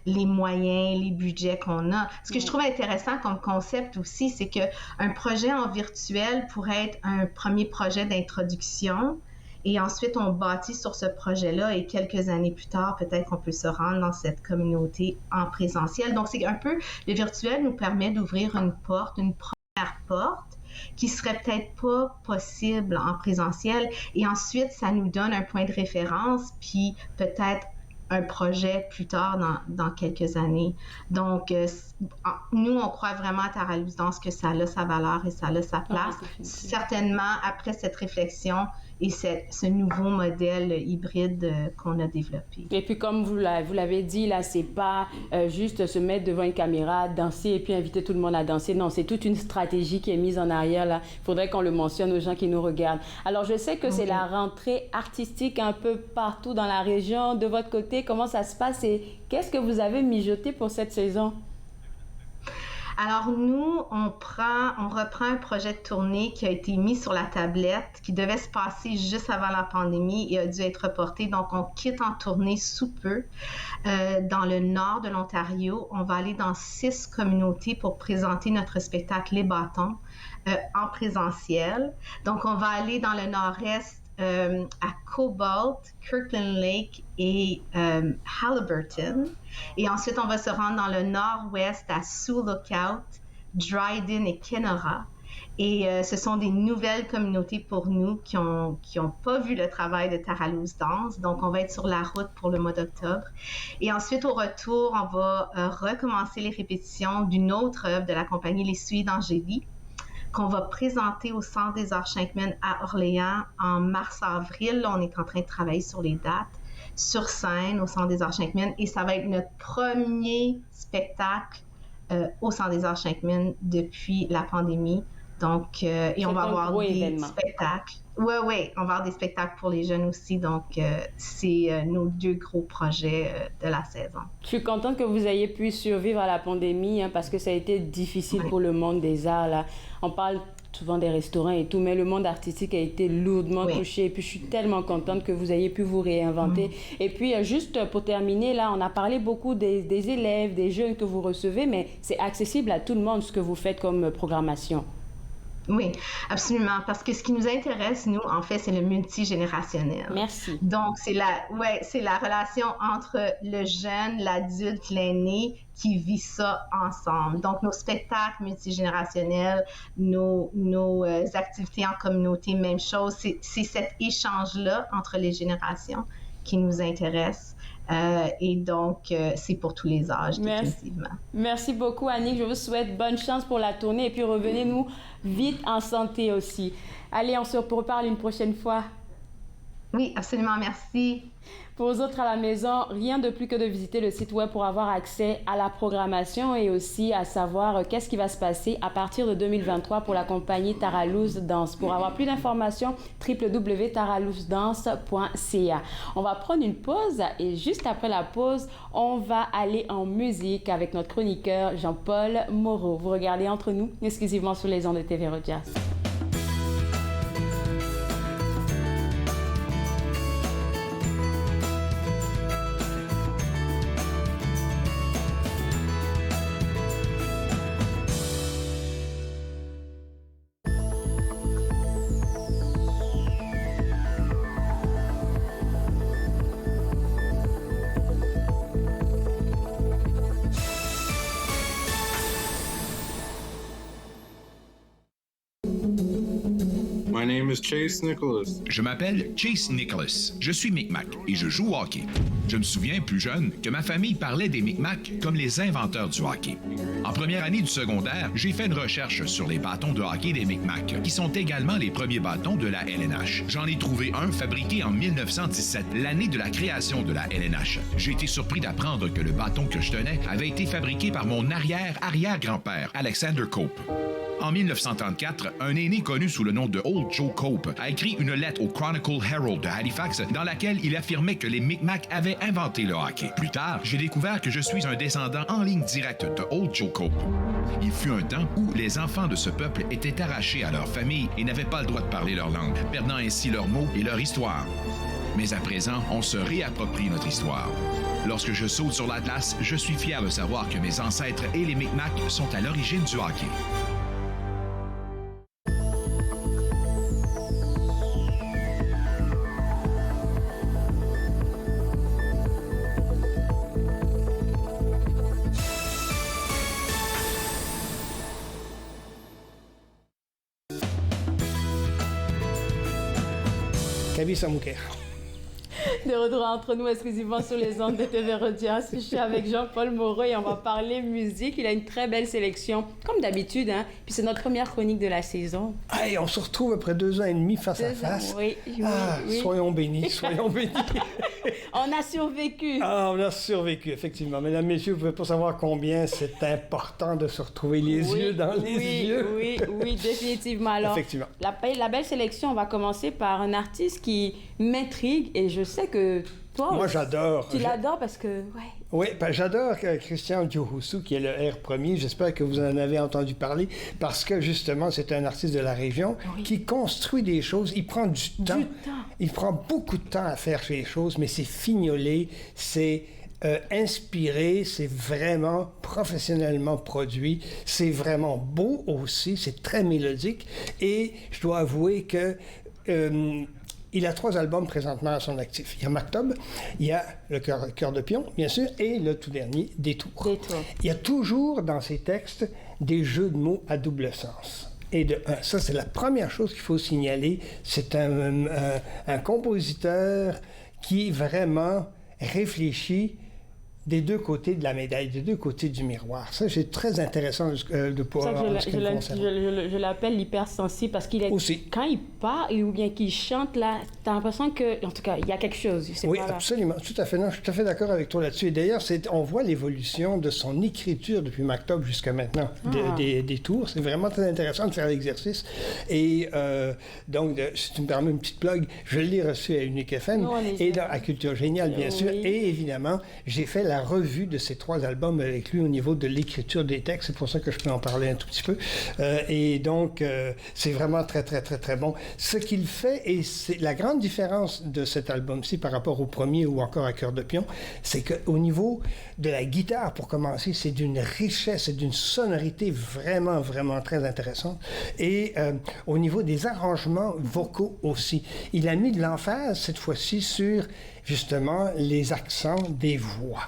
les moyens, les budgets qu'on a. Ce que je trouve intéressant comme concept aussi, c'est qu'un projet en virtuel pourrait être un premier projet d'introduction et ensuite on bâtit sur ce projet-là et quelques années plus tard, peut-être qu'on peut se rendre dans cette communauté en présentiel. Donc, c'est un peu, le virtuel nous permet d'ouvrir une première porte qui serait peut-être pas possible en présentiel. Et ensuite, ça nous donne un point de référence, puis peut-être un projet plus tard dans quelques années. Donc, nous, on croit vraiment à Tara-Luz Danse que ça a sa valeur et ça a sa place. Certainement, après cette réflexion et ce nouveau modèle hybride qu'on a développé. Et puis, comme vous l'avez dit, là, c'est pas juste se mettre devant une caméra, danser et puis inviter tout le monde à danser. Non, c'est toute une stratégie qui est mise en arrière, là. Il faudrait qu'on le mentionne aux gens qui nous regardent. Alors, je sais que c'est la rentrée artistique un peu partout dans la région. De votre côté, comment ça se passe et qu'est-ce que vous avez mijoté pour cette saison? Alors, nous, on reprend un projet de tournée qui a été mis sur la tablette, qui devait se passer juste avant la pandémie et a dû être reporté. Donc, on quitte en tournée sous peu dans le nord de l'Ontario. On va aller dans 6 communautés pour présenter notre spectacle Les Bâtons en présentiel. Donc, on va aller dans le nord-est à Cobalt, Kirkland Lake et Haliburton. Et ensuite, on va se rendre dans le nord-ouest à Sioux Lookout, Dryden et Kenora. Et ce sont des nouvelles communautés pour nous qui ont pas vu le travail de Tara-Luz Danse. Donc, on va être sur la route pour le mois d'octobre. Et ensuite, au retour, on va recommencer les répétitions d'une autre œuvre de la compagnie Les Suies d'Angélie, qu'on va présenter au Centre des Arts Schenkman à Orléans en mars-avril. On est en train de travailler sur les dates, sur scène au Centre des Arts Schenkman. Et ça va être notre premier spectacle au Centre des Arts Schenkman depuis la pandémie. Donc, et on va avoir des événement. spectacles. Oui, on va avoir des spectacles pour les jeunes aussi. Donc, c'est nos 2 gros projets de la saison. Je suis contente que vous ayez pu survivre à la pandémie parce que ça a été difficile pour le monde des arts. Là. On parle souvent des restaurants et tout, mais le monde artistique a été lourdement touché. Et puis, je suis tellement contente que vous ayez pu vous réinventer. Et puis, juste pour terminer, là, on a parlé beaucoup des élèves, des jeunes que vous recevez, mais c'est accessible à tout le monde ce que vous faites comme programmation. Oui, absolument. Parce que ce qui nous intéresse, nous, en fait, c'est le multigénérationnel. Merci. Donc, c'est la relation entre le jeune, l'adulte, l'aîné qui vit ça ensemble. Donc, nos spectacles multigénérationnels, nos activités en communauté, même chose. C'est cet échange-là entre les générations qui nous intéresse. Et donc, c'est pour tous les âges, définitivement. Merci beaucoup, Annick. Je vous souhaite bonne chance pour la tournée et puis revenez-nous vite en santé aussi. Allez, on se reparle une prochaine fois. Oui, absolument. Merci. Pour vous autres à la maison, rien de plus que de visiter le site web pour avoir accès à la programmation et aussi à savoir qu'est-ce qui va se passer à partir de 2023 pour la compagnie Taralouse Danse. Pour avoir plus d'informations, www.taralousedance.ca. On va prendre une pause et juste après la pause, on va aller en musique avec notre chroniqueur Jean-Paul Moreau. Vous regardez Entre nous, exclusivement sur les ondes de TV Rogers. My name is Chase Nicholas. Je m'appelle Chase Nicholas. Je suis Micmac et je joue au hockey. Je me souviens, plus jeune, que ma famille parlait des Micmacs comme les inventeurs du hockey. En première année du secondaire, j'ai fait une recherche sur les bâtons de hockey des Micmacs, qui sont également les premiers bâtons de la LNH. J'en ai trouvé un fabriqué en 1917, l'année de la création de la LNH. J'ai été surpris d'apprendre que le bâton que je tenais avait été fabriqué par mon arrière-arrière-grand-père, Alexander Cope. En 1934, un aîné connu sous le nom de Old Joe Cope a écrit une lettre au Chronicle Herald de Halifax dans laquelle il affirmait que les Micmacs avaient inventé le hockey. Plus tard, j'ai découvert que je suis un descendant en ligne directe de Old Joe Cope. Il fut un temps où les enfants de ce peuple étaient arrachés à leur famille et n'avaient pas le droit de parler leur langue, perdant ainsi leurs mots et leur histoire. Mais à présent, on se réapproprie notre histoire. Lorsque je saute sur l'Atlas, je suis fier de savoir que mes ancêtres et les Micmacs sont à l'origine du hockey. De retour entre nous exclusivement sur les ondes de TV Rogers. Je suis avec Jean-Paul Moreau et on va parler musique. Il a une très belle sélection, comme d'habitude, hein? Puis c'est notre première chronique de la saison. Hey, on se retrouve après 2 ans et demi face à face. Oui. Soyons bénis, soyons bénis. On a survécu. Ah, on a survécu, effectivement. Mesdames, messieurs, vous ne pouvez pas savoir combien c'est important de se retrouver les yeux dans les yeux. Oui, définitivement. Alors, effectivement. La belle sélection, on va commencer par un artiste qui m'intrigue et je sais que toi, moi, j'adore. Tu l'adores parce que... Oui, ben, j'adore Christian Diohoussou, qui est le R premier. J'espère que vous en avez entendu parler parce que, justement, c'est un artiste de la région qui construit des choses. Il prend du temps. Il prend beaucoup de temps à faire ces choses, mais c'est fignolé, c'est inspiré, c'est vraiment professionnellement produit. C'est vraiment beau aussi, c'est très mélodique. Et je dois avouer que... il a 3 albums présentement à son actif. Il y a Mactob, il y a Le Cœur de Pion, bien sûr, et le tout dernier, Détour. Il y a toujours dans ses textes des jeux de mots à double sens. Et ça, c'est la première chose qu'il faut signaler. C'est un compositeur qui vraiment réfléchit des deux côtés de la médaille, des deux côtés du miroir. Ça, c'est très intéressant de pouvoir... Je l'appelle l'hypersensible parce qu'il est... Aussi. Quand il parle ou bien qu'il chante, là, t'as l'impression que, en tout cas, il y a quelque chose. Oui, absolument. Tout à fait. Non, je suis tout à fait d'accord avec toi là-dessus. Et d'ailleurs, on voit l'évolution de son écriture depuis Maktub jusqu'à maintenant, des tours. C'est vraiment très intéressant de faire l'exercice. Et donc, si tu me permets une petite plug, je l'ai reçu à Unique FM et à Culture Géniale, bien sûr. Et évidemment, j'ai fait la revue de ces 3 albums avec lui au niveau de l'écriture des textes. C'est pour ça que je peux en parler un tout petit peu. Et donc, c'est vraiment très, très, très, très bon. Ce qu'il fait, et c'est la grande différence de cet album-ci par rapport au premier ou encore à Cœur de Pion, c'est qu'au niveau de la guitare, pour commencer, c'est d'une richesse et d'une sonorité vraiment, vraiment très intéressante. Et au niveau des arrangements vocaux aussi, il a mis de l'emphase cette fois-ci sur justement les accents des voix.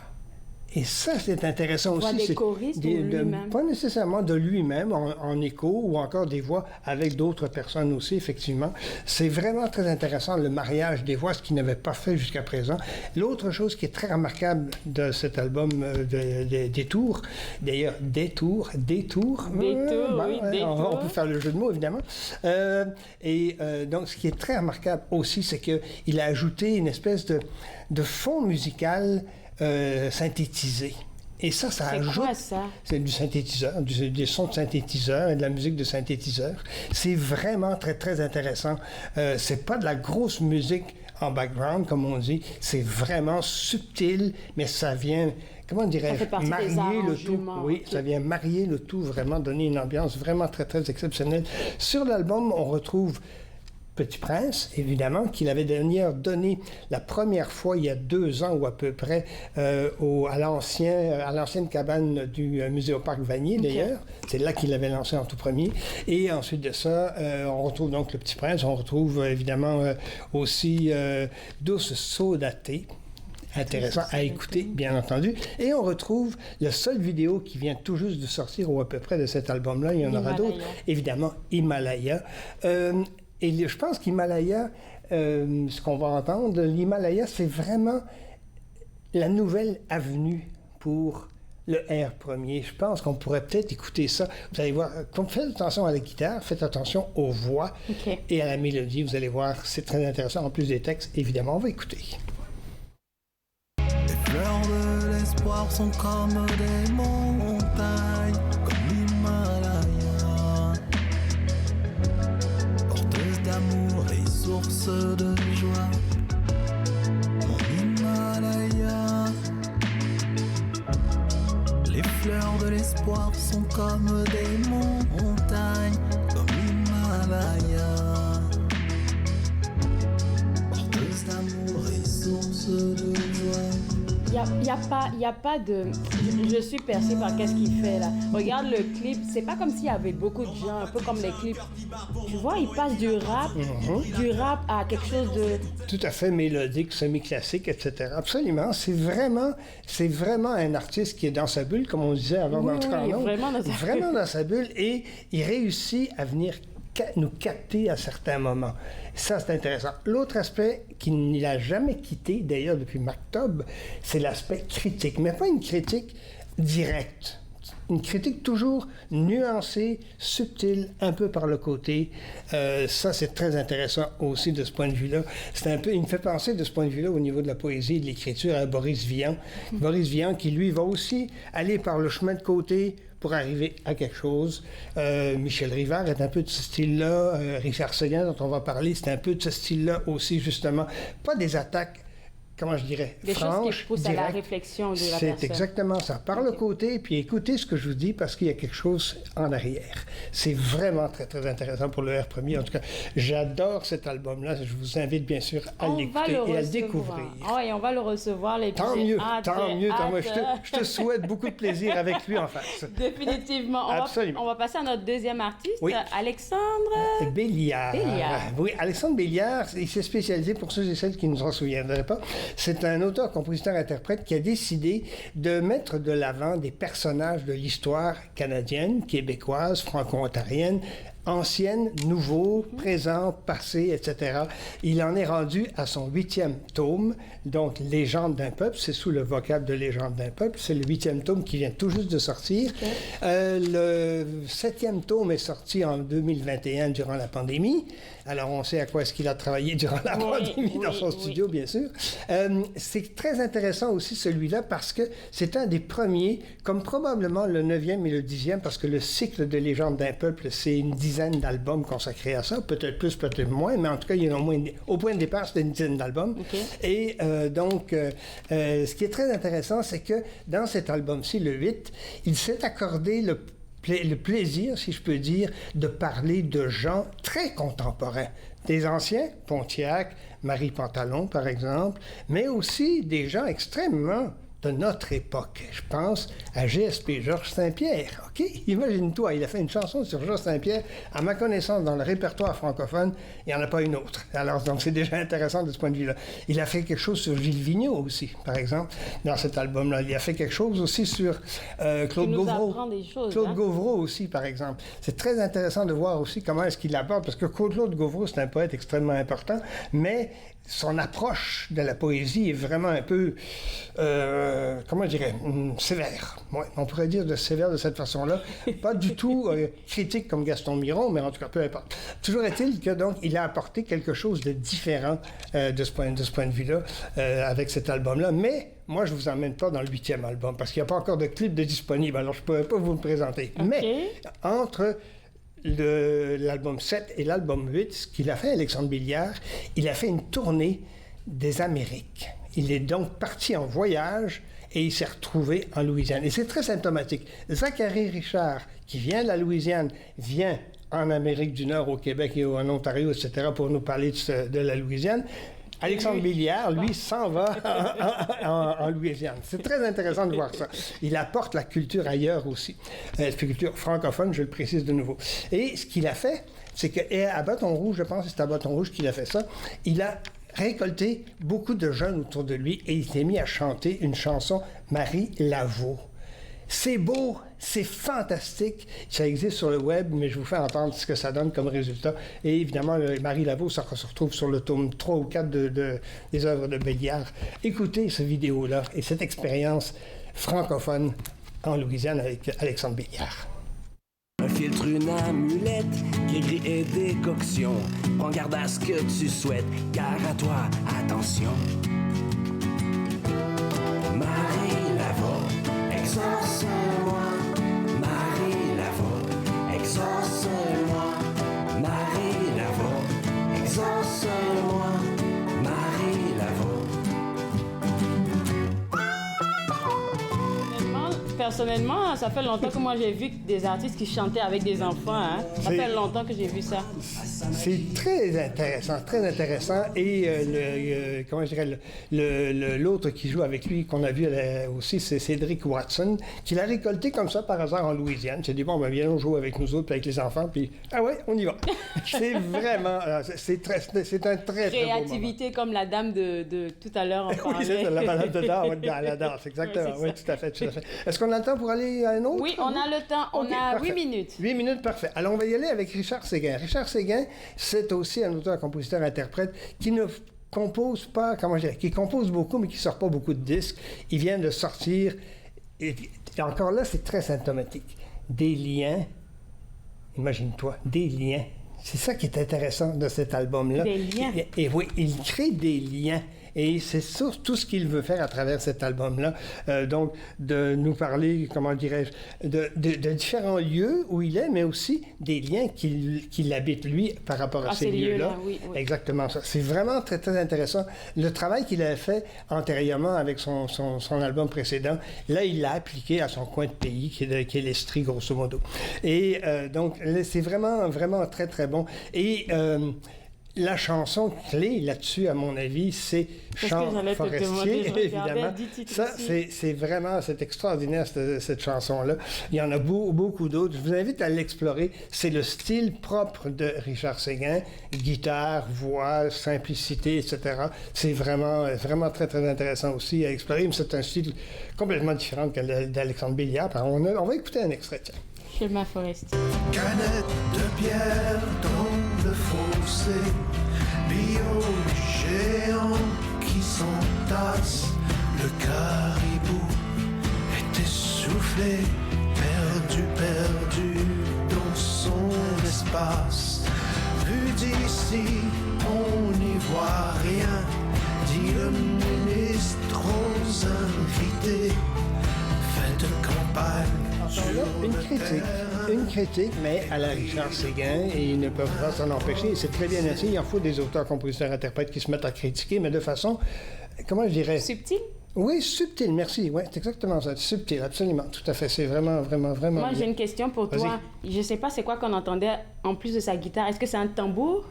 Et ça, c'est intéressant aussi. Des choristes ou lui-même? Pas nécessairement de lui-même en écho ou encore des voix avec d'autres personnes aussi, effectivement. C'est vraiment très intéressant, le mariage des voix, ce qu'il n'avait pas fait jusqu'à présent. L'autre chose qui est très remarquable de cet album des tours, d'ailleurs, des tours. On peut faire le jeu de mots, évidemment. Donc, ce qui est très remarquable aussi, c'est qu'il a ajouté une espèce de fond musical synthétisé. Et ça ajoute... C'est quoi ça? C'est du synthétiseur, des sons de synthétiseur et de la musique de synthétiseur. C'est vraiment très, très intéressant. C'est pas de la grosse musique en background, comme on dit. C'est vraiment subtil, mais ça vient... Comment dirais-je? Marier le tout. Oui, ça vient marier le tout, vraiment donner une ambiance vraiment très, très exceptionnelle. Sur l'album, on retrouve Petit Prince, évidemment, qu'il avait d'ailleurs donné la première fois, il y a 2 ans ou à peu près, à l'ancienne cabane du Musée au Parc Vanier, d'ailleurs. C'est là qu'il l'avait lancé en tout premier. Et ensuite de ça, on retrouve donc Le Petit Prince. On retrouve évidemment aussi Douce Soda Thé. Intéressant à écouter, bien entendu. Et on retrouve la seule vidéo qui vient tout juste de sortir, ou à peu près, de cet album-là. Il y en aura d'autres. Évidemment, Himalaya. Et je pense qu'Himalaya, ce qu'on va entendre, l'Himalaya, c'est vraiment la nouvelle avenue pour le R premier. Je pense qu'on pourrait peut-être écouter ça. Vous allez voir, faites attention à la guitare, faites attention aux voix et à la mélodie. Vous allez voir, c'est très intéressant. En plus des textes, évidemment, on va écouter. Les fleurs de l'espoir sont comme des montagnes, comme l'Himalaya. D'amour et source de joie, mon Himalaya. Les fleurs de l'espoir sont comme des montagnes, comme l'Himalaya. Porteuse d'amour et source de joie. Il y a pas de... Je suis percée par qu'est-ce qu'il fait là. Regarde le clip, c'est pas comme s'il y avait beaucoup de gens, un peu comme les clips. Tu vois, il passe du rap à quelque chose de... Tout à fait mélodique, semi-classique, etc. Absolument. C'est vraiment un artiste qui est dans sa bulle, comme on disait avant d'entrer en ondes. Vraiment dans sa bulle. Et il réussit à venir nous capter à certains moments. Ça, c'est intéressant. L'autre aspect qu'il n'a jamais quitté, d'ailleurs, depuis Maktub, c'est l'aspect critique. Mais pas une critique directe. Une critique toujours nuancée, subtile, un peu par le côté. Ça, c'est très intéressant aussi de ce point de vue-là. Il me fait penser de ce point de vue-là au niveau de la poésie et de l'écriture à Boris Vian. Boris Vian qui, lui, va aussi aller par le chemin de côté pour arriver à quelque chose. Michel Rivard est un peu de ce style-là. Richard Seguin, dont on va parler, c'est un peu de ce style-là aussi, justement. Pas des attaques, comment je dirais, des franches, choses qui poussent à la réflexion de la personne. C'est exactement ça. Par le côté, puis écoutez ce que je vous dis, parce qu'il y a quelque chose en arrière. C'est vraiment très, très intéressant pour le R premier. En tout cas, j'adore cet album-là. Je vous invite, bien sûr, à l'écouter et à le découvrir. Et on va le recevoir. Tant mieux. Moi, je te souhaite beaucoup de plaisir avec lui en face. Définitivement. On va passer à notre deuxième artiste, Alexandre Béliard. Oui, Alexandre Béliard, il s'est spécialisé, pour ceux et celles qui ne s'en souviendraient pas, c'est un auteur, compositeur, interprète qui a décidé de mettre de l'avant des personnages de l'histoire canadienne, québécoise, franco-ontarienne, ancienne, nouveau, présent, passé, etc. Il en est rendu à son 8e tome, donc Légende d'un peuple, c'est sous le vocable de Légende d'un peuple, c'est le 8e tome qui vient tout juste de sortir. Le 7e tome est sorti en 2021 durant la pandémie, alors on sait à quoi est-ce qu'il a travaillé durant la pandémie dans son studio, bien sûr. C'est très intéressant aussi celui-là parce que c'est un des premiers, comme probablement le 9e et le 10e, parce que le cycle de Légende d'un peuple, c'est une dizaine d'albums consacrés à ça, peut-être plus, peut-être moins, mais en tout cas, il y en a au moins, au point de départ, c'était une dizaine d'albums. Et donc, ce qui est très intéressant, c'est que dans cet album-ci, le 8, il s'est accordé le plaisir, si je peux dire, de parler de gens très contemporains. Des anciens, Pontiac, Marie Pantalon, par exemple, mais aussi des gens extrêmement de notre époque. Je pense à GSP, Georges Saint-Pierre. OK? Imagine-toi, il a fait une chanson sur Georges Saint-Pierre. À ma connaissance, dans le répertoire francophone, il n'y en a pas une autre. Alors, donc, c'est déjà intéressant de ce point de vue-là. Il a fait quelque chose sur Gilles Vigneault aussi, par exemple, dans cet album-là. Il a fait quelque chose aussi sur Claude Gauvreau. Claude Gauvreau aussi, par exemple. C'est très intéressant de voir aussi comment est-ce qu'il l'aborde, parce que Claude Gauvreau, c'est un poète extrêmement important, mais son approche de la poésie est vraiment un peu, comment je dirais, sévère. Ouais, on pourrait dire sévère de cette façon-là. Pas du tout critique comme Gaston Miron, mais en tout cas, peu importe. Toujours est-il que, donc, il a apporté quelque chose de différent de ce point de vue-là avec cet album-là. Mais moi, je ne vous emmène pas dans le 8e album, parce qu'il n'y a pas encore de clip de disponible, alors je ne pourrais pas vous le présenter. Okay. Mais entre l'album 7 et l'album 8, ce qu'il a fait, Alexandre Billiard, il a fait une tournée des Amériques. Il est donc parti en voyage et il s'est retrouvé en Louisiane. Et c'est très symptomatique. Zachary Richard, qui vient de la Louisiane, vient en Amérique du Nord, au Québec et en Ontario, etc., pour nous parler de la Louisiane. Alexandre Billiard, lui, s'en va en Louisiane. C'est très intéressant de voir ça. Il apporte la culture ailleurs aussi. La culture francophone, je le précise de nouveau. Et ce qu'il a fait, c'est qu'à Bâton Rouge, je pense que c'est à Bâton Rouge qu'il a fait ça, il a récolté beaucoup de jeunes autour de lui et il s'est mis à chanter une chanson, Marie Laveau. C'est beau, c'est fantastique. Ça existe sur le web, mais je vous fais entendre ce que ça donne comme résultat. Et évidemment, Marie Laveau, ça se retrouve sur le tome 3 ou 4 des œuvres de Béliard. Écoutez cette vidéo-là et cette expérience francophone en Louisiane avec Alexandre Béliard. Un filtre, une amulette, gris et décoction. Prends garde à ce que tu souhaites, car à toi, attention. Marie Laveau, exauce-moi. Marie Laveau, exauce-moi. Marie Laveau, exauce-moi. Marie Laveau. Personnellement, ça fait longtemps que moi j'ai vu des artistes qui chantaient avec des enfants. Hein. Ça fait longtemps que j'ai vu ça. C'est très intéressant, très intéressant. Et comment je dirais, l'autre qui joue avec lui, qu'on a vu aussi, c'est Cédric Watson, qui l'a récolté comme ça par hasard en Louisiane. Il s'est dit, bon, ben viens jouer avec nous autres, avec les enfants, puis ah ouais, on y va. C'est vraiment, c'est un très beau moment. Créativité comme la dame de tout à l'heure en parlait. Oui, c'est la balade de danse, la danse, exactement. Oui, tout à fait, tout à fait. Est-ce qu'on a le temps pour aller à un autre? Oui, on a le temps. On a 8 minutes. 8 minutes, parfait. Alors, on va y aller avec Richard Séguin. Richard Séguin, c'est aussi un auteur, compositeur, interprète qui ne compose pas, comment je dirais, qui compose beaucoup, mais qui ne sort pas beaucoup de disques. Il vient de sortir, et encore là, c'est très symptomatique, des liens, imagine-toi, des liens. C'est ça qui est intéressant de cet album-là. Des liens. Et oui, il crée des liens. Et c'est surtout ce qu'il veut faire à travers cet album-là. Donc, de nous parler, comment dirais-je, de différents lieux où il est, mais aussi des liens qu'il habite, lui, par rapport à ces lieux-là. Oui. Exactement ça. C'est vraiment très, très intéressant. Le travail qu'il avait fait antérieurement avec son album précédent, là, il l'a appliqué à son coin de pays, qui est l'Estrie, grosso modo. Et donc, c'est vraiment, vraiment très, très bon. Et la chanson clé là-dessus, à mon avis, c'est Chant forestier, évidemment. Ça, c'est extraordinaire, cette chanson-là. Il y en a beaucoup d'autres. Je vous invite à l'explorer. C'est le style propre de Richard Séguin. Guitare, voix, simplicité, etc. C'est vraiment, vraiment très, très intéressant aussi à explorer. Mais c'est un style complètement différent que d'Alexandre Billiard. On va écouter un extrait, tiens. Chemin forestier. Canette de bière dans le fossé, bio géant qui s'entasse, le caribou est essoufflé, perdu dans son espace. Vu d'ici, on n'y voit rien, dit le ministre aux invités. Faites campagne. Une critique, mais à la Richard Séguin, et ils ne peuvent pas s'en empêcher. C'est très bien ainsi. Il en faut des auteurs, compositeurs, interprètes qui se mettent à critiquer, mais de façon, comment je dirais... Subtile? Oui, subtil, merci. Oui, c'est exactement ça. Subtil, absolument. Tout à fait. C'est vraiment. Moi, j'ai une question pour toi. Je ne sais pas c'est quoi qu'on entendait en plus de sa guitare. Est-ce que c'est un tambour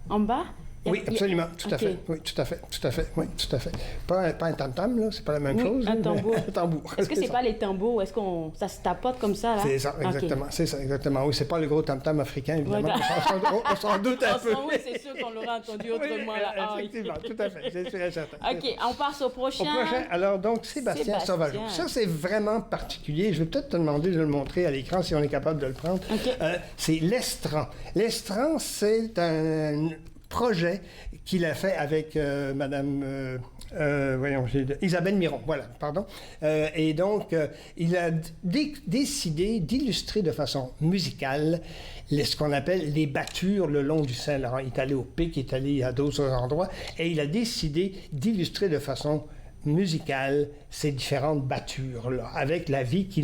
en bas? Oui, absolument, tout à fait. Oui, tout à fait. Oui, tout à fait. Pas un tam-tam, là, c'est pas la même chose. Un tambour. Un tambour. Est-ce que c'est pas les tambours ou est-ce qu'on ça se tapote comme ça, là? C'est ça, exactement. C'est ça, exactement. Oui, c'est pas le gros tam-tam africain, évidemment. On s'en doute un peu. Oui, c'est sûr qu'on l'aurait entendu autrement, là. Effectivement, tout à fait. C'est sûr et certain. OK, on passe au prochain. Alors, donc, Sébastien Sauvageau. Ça, c'est vraiment particulier. Je vais peut-être te demander de le montrer à l'écran si on est capable de le prendre. C'est l'Estran. L'Estran, c'est un projet qu'il a fait avec Madame Isabelle Miron, voilà, pardon. Et donc, il a décidé d'illustrer de façon musicale ce qu'on appelle les battures le long du Saint-Laurent. Il est allé au Pic, il est allé à d'autres endroits, et il a décidé d'illustrer de façon musicale ces différentes battures-là, avec la vie qui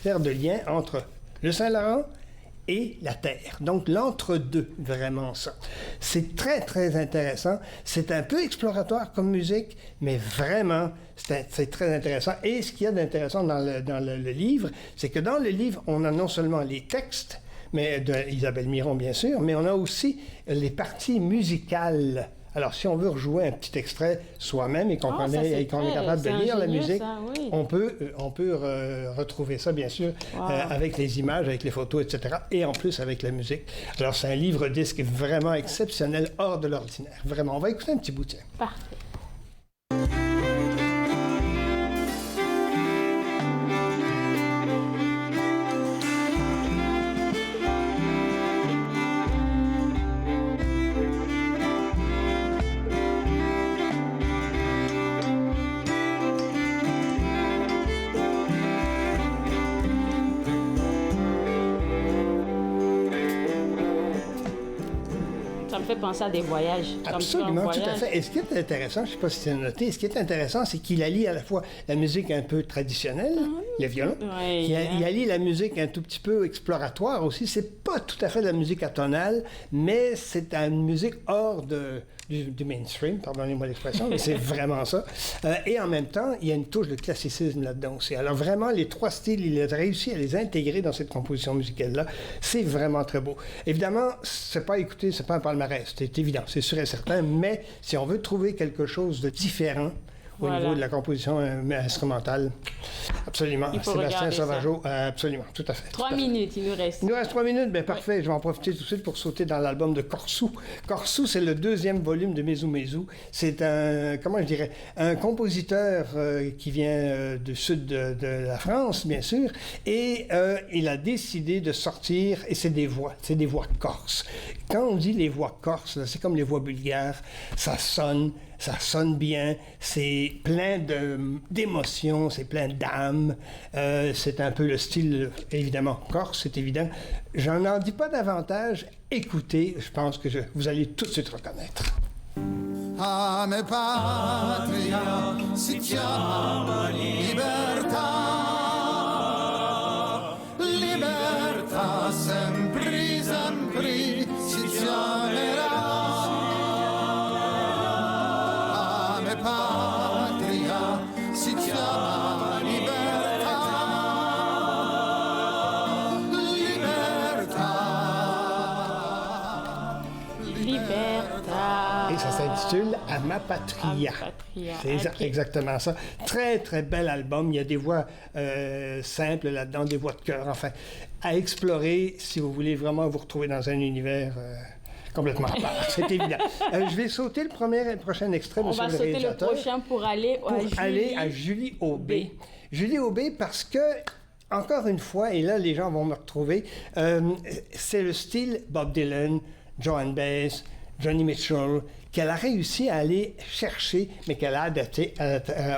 sert de lien entre le Saint-Laurent et la Terre. Donc, l'entre-deux, vraiment ça. C'est très, très intéressant. C'est un peu exploratoire comme musique, mais vraiment, c'est très intéressant. Et ce qu'il y a d'intéressant dans le livre, c'est que dans le livre, on a non seulement les textes, mais d'Isabelle Miron, bien sûr, mais on a aussi les parties musicales. Alors, si on veut rejouer un petit extrait soi-même et qu'on est capable de lire la musique, ça, oui. on peut retrouver ça, bien sûr, avec les images, avec les photos, etc., et en plus avec la musique. Alors, c'est un livre-disque vraiment exceptionnel, hors de l'ordinaire. Vraiment. On va écouter un petit bout, tiens. Parfait. Penser à des voyages. Absolument, tout à fait. Et ce qui est intéressant, je ne sais pas si tu as noté, ce qui est intéressant, c'est qu'il allie à la fois la musique un peu traditionnelle, le violon, il allie la musique un tout petit peu exploratoire aussi. C'est pas tout à fait de la musique atonale, mais c'est une musique hors du mainstream, pardonnez-moi l'expression, mais c'est vraiment ça. Et en même temps, il y a une touche de classicisme là-dedans aussi. Alors vraiment, les trois styles, il a réussi à les intégrer dans cette composition musicale-là. C'est vraiment très beau. Évidemment, c'est pas un palmarès, c'est évident, c'est sûr et certain, mais si on veut trouver quelque chose de différent au niveau de la composition instrumentale, absolument. Sébastien Sauvageau, absolument, tout à fait. 3 minutes, il nous reste. Il nous reste 3 minutes, bien parfait. Je vais en profiter tout de suite pour sauter dans l'album de Corsou. Corsou, c'est le 2e volume de Mesou Mesou. C'est un compositeur qui vient du sud de la France, bien sûr, et il a décidé de sortir, et c'est des voix corses. Quand on dit les voix corses, là, c'est comme les voix bulgares, ça sonne bien, c'est plein d'émotions, c'est plein d'âme. C'est un peu le style, évidemment, corse, c'est évident. J'en en dis pas davantage. Écoutez, je pense que vous allez tout de suite reconnaître. Ame patria si chiama libertà, libertà sempre, sempre si chiamerà. Ame patria si chiama libertà, libertà. Et ça s'intitule « À ma patria ». C'est exactement ça. Très, très bel album. Il y a des voix simples là-dedans, des voix de cœur, enfin, à explorer si vous voulez vraiment vous retrouver dans un univers complètement à part. C'est évident. Je vais sauter le prochain extrait, monsieur le réalisateur. On va sauter le prochain pour aller à Julie Aubé. Julie Aubé, parce que encore une fois, et là, les gens vont me retrouver, c'est le style Bob Dylan, Joan Baez, Johnny Mitchell, qu'elle a réussi à aller chercher, mais qu'elle a adapté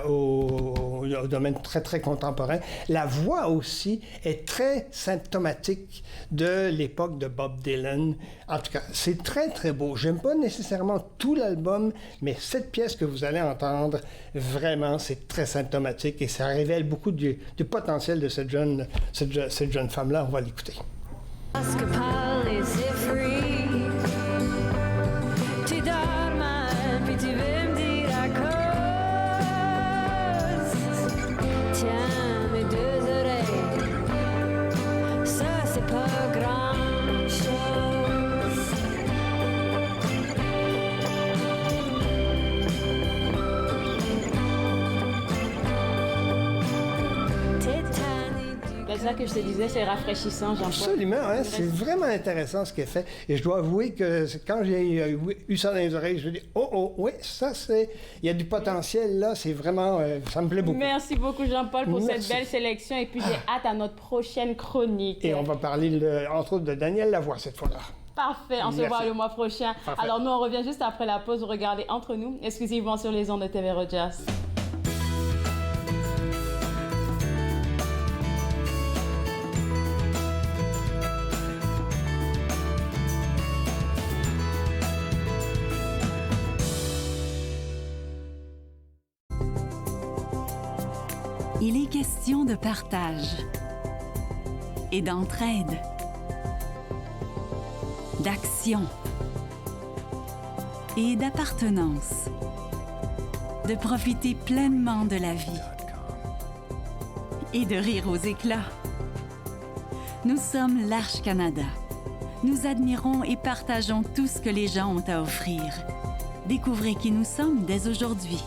au domaine très, très contemporain. La voix aussi est très symptomatique de l'époque de Bob Dylan. En tout cas, c'est très, très beau. J'aime pas nécessairement tout l'album, mais cette pièce que vous allez entendre, vraiment, c'est très symptomatique et ça révèle beaucoup du potentiel de cette jeune femme-là. On va l'écouter. C'est ça que je te disais, c'est rafraîchissant, Jean-Paul. Absolument, hein? C'est vraiment intéressant ce qu'elle fait. Et je dois avouer que quand j'ai eu ça dans les oreilles, je me dis, oui, ça c'est... Il y a du potentiel là, c'est vraiment... ça me plaît beaucoup. Merci beaucoup, Jean-Paul, pour cette belle sélection. Et puis j'ai hâte à notre prochaine chronique. Et on va parler, entre autres, de Daniel Lavoie cette fois-là. Parfait, on se voit le mois prochain. Parfait. Alors nous, on revient juste après la pause. Regardez Entre nous, exclusivement sur les ondes de TV Rogers. Il est question de partage et d'entraide, d'action et d'appartenance, de profiter pleinement de la vie et de rire aux éclats. Nous sommes l'Arche Canada. Nous admirons et partageons tout ce que les gens ont à offrir. Découvrez qui nous sommes dès aujourd'hui.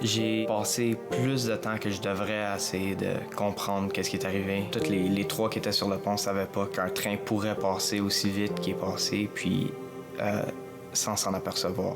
J'ai passé plus de temps que je devrais à essayer de comprendre qu'est-ce qui est arrivé. Tous les trois qui étaient sur le pont ne savaient pas qu'un train pourrait passer aussi vite qu'il est passé, puis sans s'en apercevoir.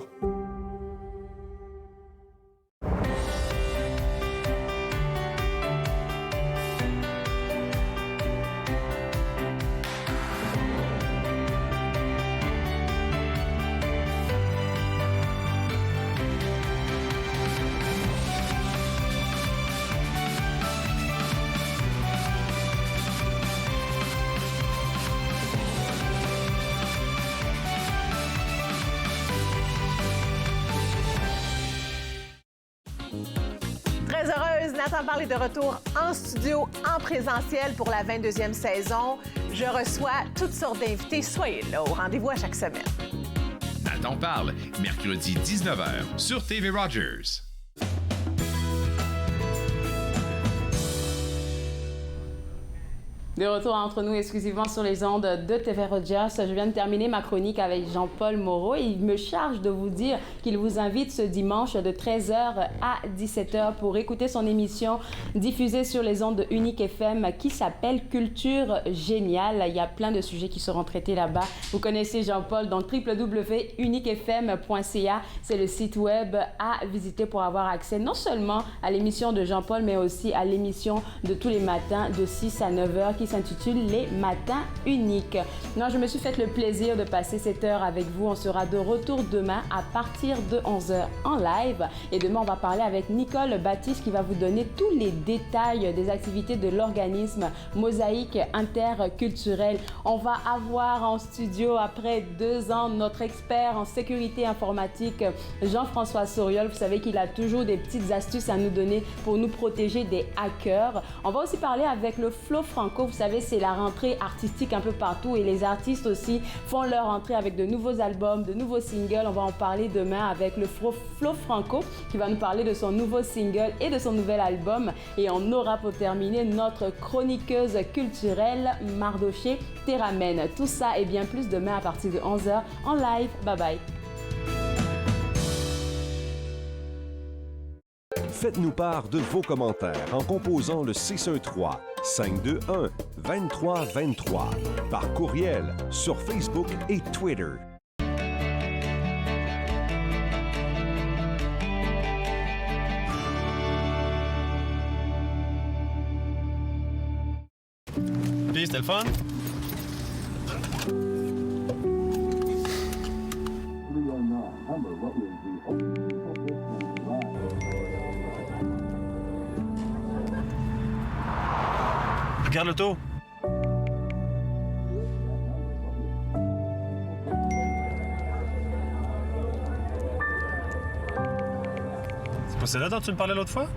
Nathan Barle est de retour en studio, en présentiel pour la 22e saison. Je reçois toutes sortes d'invités. Soyez là, au rendez-vous à chaque semaine. Nathan Parle, mercredi 19h sur TV Rogers. De retour Entre nous, exclusivement sur les ondes de TV Rogers. Je viens de terminer ma chronique avec Jean-Paul Moreau et il me charge de vous dire qu'il vous invite ce dimanche de 13h à 17h pour écouter son émission diffusée sur les ondes de Unique FM qui s'appelle Culture Géniale. Il y a plein de sujets qui seront traités là-bas. Vous connaissez Jean-Paul, donc www.uniquefm.ca. C'est le site web à visiter pour avoir accès non seulement à l'émission de Jean-Paul, mais aussi à l'émission de tous les matins de 6 à 9h qui s'intitule Les Matins Uniques. Moi, je me suis fait le plaisir de passer cette heure avec vous. On sera de retour demain à partir de 11h en live. Et demain, on va parler avec Nicole Baptiste qui va vous donner tous les détails des activités de l'organisme Mosaïque Interculturelle. On va avoir en studio, après 2 ans, notre expert en sécurité informatique, Jean-François Souriol. Vous savez qu'il a toujours des petites astuces à nous donner pour nous protéger des hackers. On va aussi parler avec le Flow Franco. Vous savez, c'est la rentrée artistique un peu partout et les artistes aussi font leur entrée avec de nouveaux albums, de nouveaux singles. On va en parler demain avec le Flow Franco qui va nous parler de son nouveau single et de son nouvel album. Et on aura pour terminer notre chroniqueuse culturelle Mardoché Théramène. Tout ça et bien plus demain à partir de 11h en live. Bye bye. Faites-nous part de vos commentaires en composant le 613-521-2323 par courriel sur Facebook et Twitter. Puis, c'était le fun? Regarde l'auto. C'est pas celle-là dont tu me parlais l'autre fois?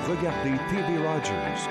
Regardez TV Rogers,